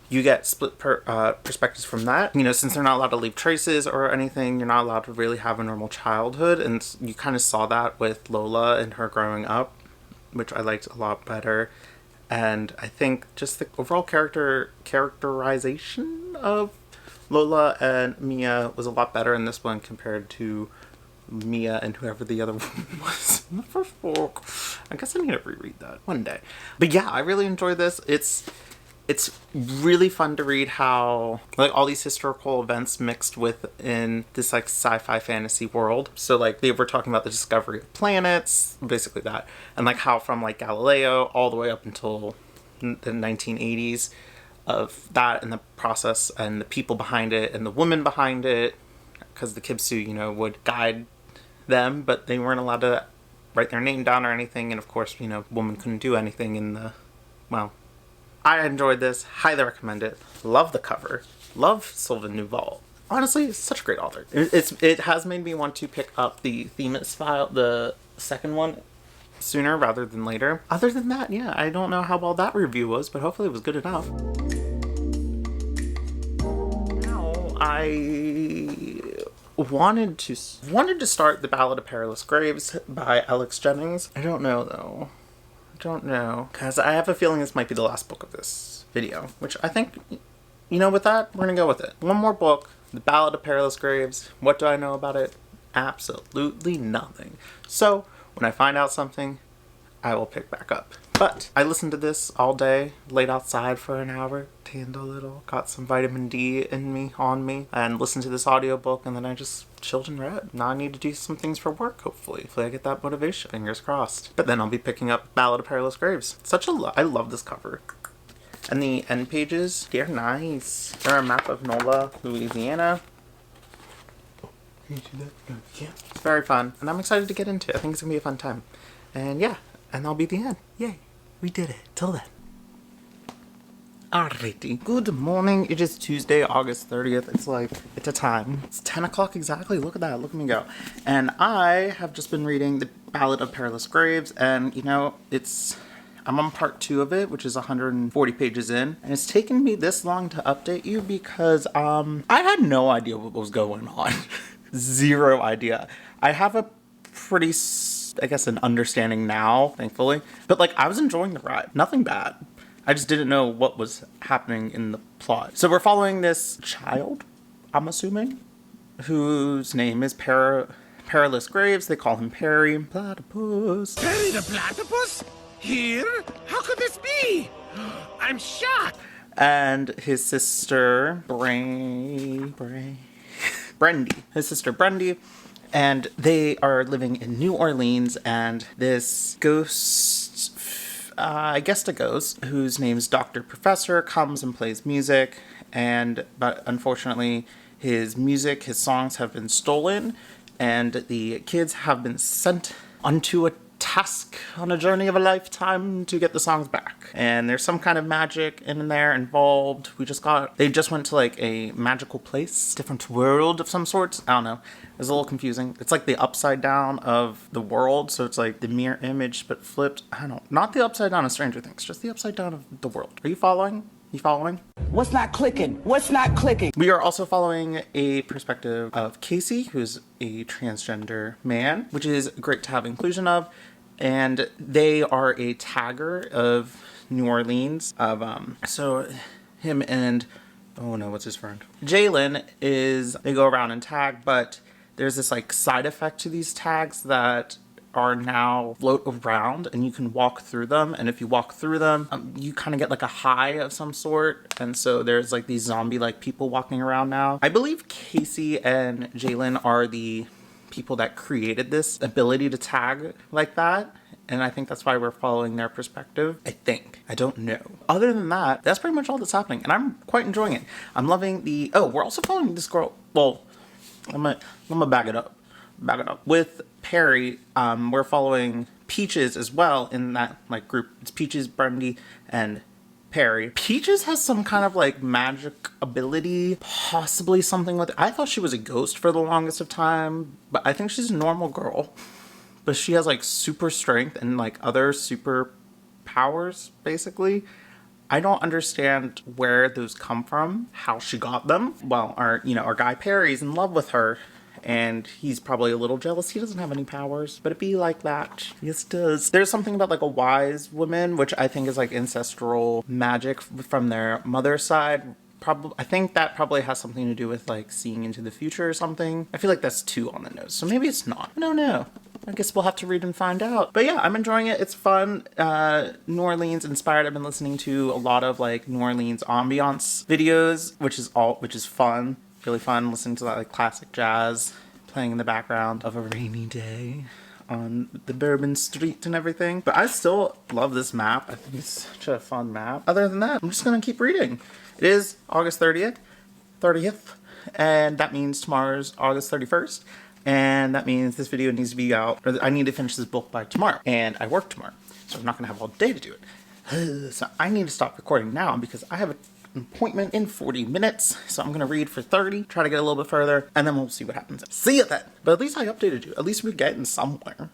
You get split perspectives from that. You know, since they're not allowed to leave traces or anything, you're not allowed to really have a normal childhood, and you kind of saw that with Lola and her growing up, which I liked a lot better. And I think just the overall characterization of Lola and Mia was a lot better in this one compared to Mia and whoever the other one was in the first book. I guess I need to reread that one day. But yeah, I really enjoy this. It's really fun to read how like all these historical events mixed within this like sci-fi fantasy world. So like they were talking about the discovery of planets, basically that, and like how from like Galileo all the way up until the 1980s of that and the process and the people behind it and the women behind it, because the Kibsu, you know, would guide them, but they weren't allowed to write their name down or anything. And of course, you know, woman couldn't do anything in the, well, I enjoyed this, highly recommend it, love the cover, love Sylvain Neuvel. Honestly, it's such a great author. It has made me want to pick up the Themis file, the second one, sooner rather than later. Other than that, yeah, I don't know how well that review was, but hopefully it was good enough. Now, I wanted to start The Ballad of Perilous Graves by Alex Jennings. I don't know though. Because I have a feeling this might be the last book of this video, which I think, you know, with that, we're gonna go with it. One more book, The Ballad of Perilous Graves. What do I know about it? Absolutely nothing. So, when I find out something, I will pick back up. But I listened to this all day, laid outside for an hour, tanned a little, got some vitamin D on me, and listened to this audiobook, and then I just chilled and read. Now I need to do some things for work, hopefully. Hopefully I get that motivation. Fingers crossed. But then I'll be picking up Ballad of Perilous Graves. I love this cover. And the end pages, they're nice. They're a map of NOLA, Louisiana. Can you see that? Yeah. It's very fun, and I'm excited to get into it. I think it's gonna be a fun time. And yeah, and that'll be the end. Yay. We did it. Till then. Alrighty. Good morning. It is Tuesday, August 30th. It's a time. It's 10 o'clock exactly. Look at that. Look at me go. And I have just been reading The Ballad of Perilous Graves, and you know, I'm on part 2 of it, which is 140 pages in, and it's taken me this long to update you because I had no idea what was going on. Zero idea. I have a pretty, I guess, an understanding now, thankfully. But like, I was enjoying the ride. Nothing bad. I just didn't know what was happening in the plot. So we're following this child, I'm assuming, whose name is Perilous Graves. They call him Perry. Platypus. Perry the platypus? Here? How could this be? I'm shocked. And his sister, Brendy. His sister, Brendy. And they are living in New Orleans, and this ghost, I guess a ghost, whose name's Dr. Professor, comes and plays music, but unfortunately his songs have been stolen, and the kids have been sent onto a task on a journey of a lifetime to get the songs back. And there's some kind of magic in there involved. They just went to like a magical place, different world of some sorts. I don't know. It's a little confusing. It's like the upside down of the world. So it's like the mirror image, but flipped. I don't know. Not the upside down of Stranger Things, just the upside down of the world. Are you following? You following? What's not clicking? What's not clicking? We are also following a perspective of Casey, who's a transgender man, which is great to have inclusion of. And they are a tagger of New Orleans. So him and, oh no, what's his friend? Jalen they go around and tag, but there's this like side effect to these tags that are now float around and you can walk through them. And if you walk through them, you kind of get like a high of some sort. And so there's like these zombie-like people walking around now. I believe Casey and Jalen are the people that created this ability to tag like that. And I think that's why we're following their perspective. I think. I don't know. Other than that, that's pretty much all that's happening. And I'm quite enjoying it. I'm loving we're also following this girl. Well, I'm gonna back it up. With Perry, we're following Peaches as well in that like group. It's Peaches, Brandy, and Perry. Peaches has some kind of like magic ability, possibly something with it. I thought she was a ghost for the longest of time, but I think she's a normal girl. But she has like super strength and like other super powers, basically. I don't understand where those come from, how she got them. Well, our guy Perry's in love with her. And he's probably a little jealous. He doesn't have any powers, but it be like that. Yes, it does. There's something about like a wise woman, which I think is like ancestral magic from their mother's side. I think that probably has something to do with like seeing into the future or something. I feel like that's too on the nose, so maybe it's not. I don't know. I guess we'll have to read and find out. But yeah, I'm enjoying it. It's fun. New Orleans inspired. I've been listening to a lot of like New Orleans ambiance videos, which is fun. Really fun listening to that like classic jazz playing in the background of a rainy day on the Bourbon Street and everything. But I still love this map. I think it's such a fun map. Other than that, I'm just gonna keep reading. It is August 30th, and that means tomorrow's August 31st. And that means this video needs to be out, or I need to finish this book by tomorrow. And I work tomorrow, so I'm not gonna have all day to do it. So I need to stop recording now because I have an appointment in 40 minutes. So I'm going to read for 30, try to get a little bit further, and then we'll see what happens. See you then. But at least I updated you. At least we're getting somewhere.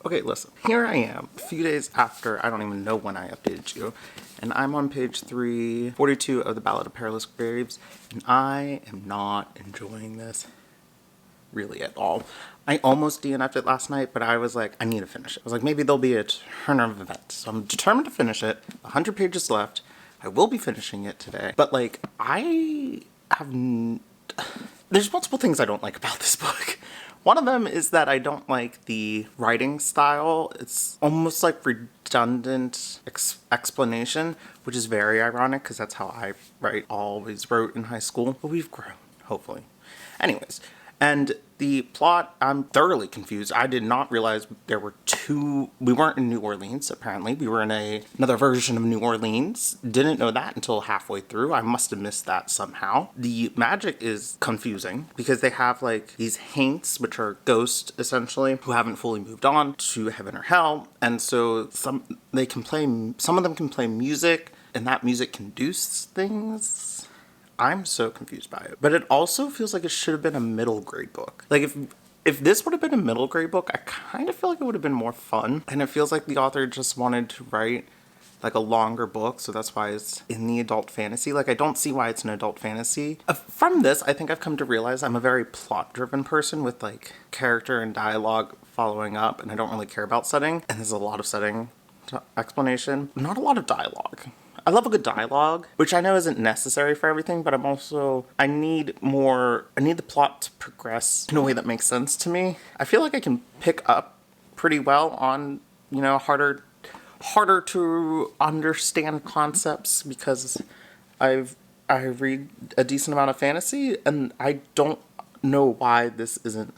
Okay, listen. Here I am, a few days after, I don't even know when I updated you, and I'm on page 342 of the Ballad of Perilous Graves, and I am not enjoying this really at all. I almost DNF'd it last night, but I was like, I need to finish it. I was like, maybe there'll be a turn of events. So I'm determined to finish it. 100 pages left. I will be finishing it today. But like, there's multiple things I don't like about this book. One of them is that I don't like the writing style. It's almost like redundant explanation, which is very ironic because that's how I always wrote in high school. But we've grown, hopefully. Anyways, and the plot, I'm thoroughly confused. I did not realize we weren't in New Orleans, apparently. We were in another version of New Orleans. Didn't know that until halfway through. I must have missed that somehow. The magic is confusing because they have like these haints, which are ghosts essentially, who haven't fully moved on to heaven or hell. And so some of them can play music, and that music can do things. I'm so confused by it. But it also feels like it should have been a middle grade book. Like if this would have been a middle grade book, I kind of feel like it would have been more fun. And it feels like the author just wanted to write like a longer book, so that's why it's in the adult fantasy. Like, I don't see why it's an adult fantasy. From this, I think I've come to realize I'm a very plot-driven person with like character and dialogue following up, and I don't really care about setting. And there's a lot of setting explanation, not a lot of dialogue. I love a good dialogue, which I know isn't necessary for everything, but I need the plot to progress in a way that makes sense to me. I feel like I can pick up pretty well on, harder to understand concepts because I read a decent amount of fantasy, and I don't know why this isn't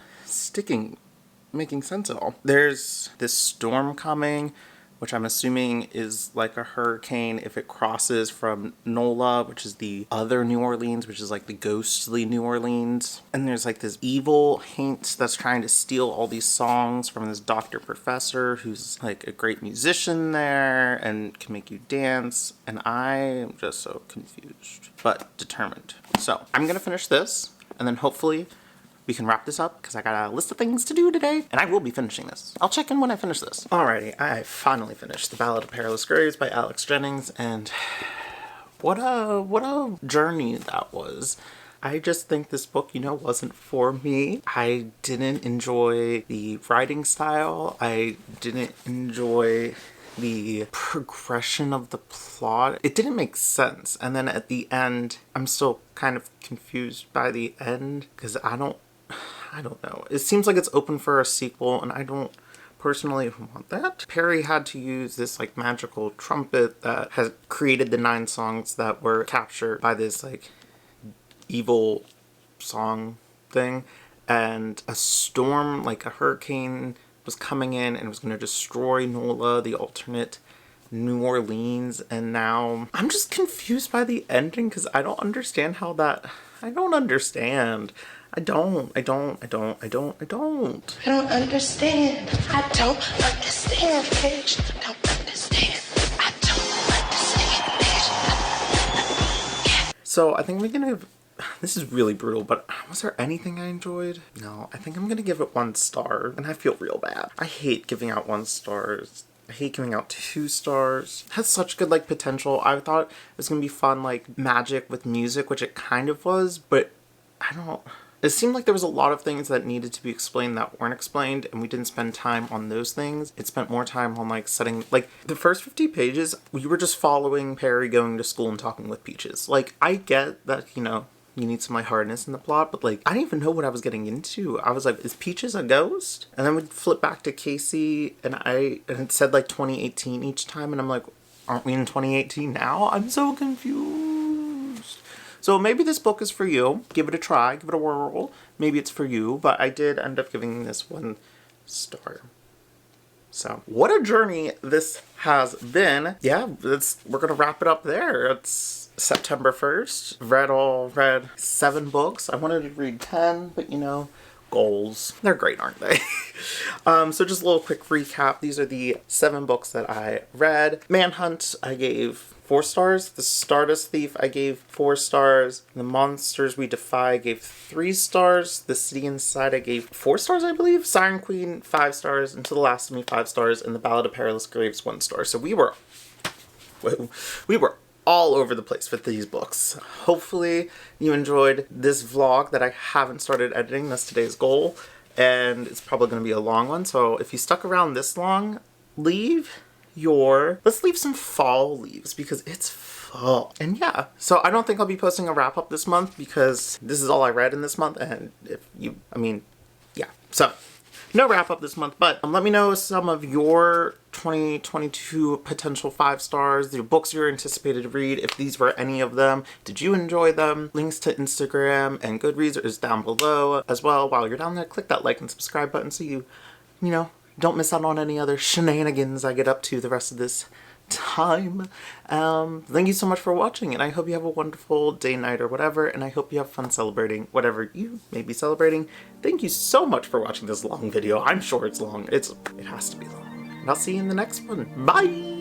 making sense at all. There's this storm coming, which I'm assuming is like a hurricane if it crosses from NOLA, which is the other New Orleans, which is like the ghostly New Orleans. And there's like this evil Haint that's trying to steal all these songs from this doctor professor who's like a great musician there and can make you dance. And I am just so confused, but determined. So I'm gonna finish this, and then hopefully we can wrap this up because I got a list of things to do today, and I will be finishing this. I'll check in when I finish this. Alrighty, I finally finished The Ballad of Perilous Graves by Alex Jennings, and what a journey that was. I just think this book, you know, wasn't for me. I didn't enjoy the writing style. I didn't enjoy the progression of the plot. It didn't make sense. And then at the end, I'm still kind of confused by the end because I don't know. It seems like it's open for a sequel, and I don't personally want that. Perry had to use this like magical trumpet that has created the 9 songs that were captured by this like evil song thing, and a storm, like a hurricane, was coming in and it was going to destroy NOLA, the alternate New Orleans, and now I'm just confused by the ending because I don't understand how that... I don't understand. I don't understand. I don't understand, Paige. I don't understand, Paige. So I think we're gonna give... This is really brutal, but was there anything I enjoyed? No, I think I'm gonna give it 1 star, and I feel real bad. I hate giving out 1 stars. I hate giving out 2 stars. It has such good like potential. I thought it was gonna be fun, like magic with music, which it kind of was, but I don't... It seemed like there was a lot of things that needed to be explained that weren't explained, and we didn't spend time on those things. It spent more time on like setting, like the first 50 pages, we were just following Perry going to school and talking with Peaches. Like, I get that, you know, you need some lightheartedness in the plot, but like, I didn't even know what I was getting into. I was like, is Peaches a ghost? And then we'd flip back to Casey, and it said like 2018 each time, and I'm like, aren't we in 2018 now? I'm so confused. So maybe this book is for you. Give it a try, give it a whirl. Maybe it's for you, but I did end up giving this 1 star. So what a journey this has been. Yeah, we're gonna wrap it up there. It's September 1st. Read 7 books. I wanted to read 10, but you know, goals. They're great, aren't they? So just a little quick recap. These are the 7 books that I read. Manhunt, I gave 4 stars. The Stardust Thief, I gave 4 stars. The Monsters We Defy, I gave 3 stars. The City Inside, I gave 4 stars, I believe. Siren Queen, 5 stars. And To the Last of Me, 5 stars. And The Ballad of Perilous Graves, 1 star. So we were all over the place with these books. Hopefully you enjoyed this vlog that I haven't started editing. That's today's goal. And it's probably going to be a long one. So if you stuck around this long, let's leave some fall leaves because it's fall. And yeah, so I don't think I'll be posting a wrap up this month because this is all I read in this month. And so no wrap up this month, but let me know some of your 2022 potential 5 stars, the books you're anticipated to read, if these were any of them. Did you enjoy them? Links to Instagram and Goodreads is down below as well. While you're down there, click that like and subscribe button so you know, don't miss out on any other shenanigans I get up to the rest of this time. Thank you so much for watching, and I hope you have a wonderful day, night, or whatever, and I hope you have fun celebrating whatever you may be celebrating. Thank you so much for watching this long video. I'm sure it's long. It has to be long. And I'll see you in the next one. Bye!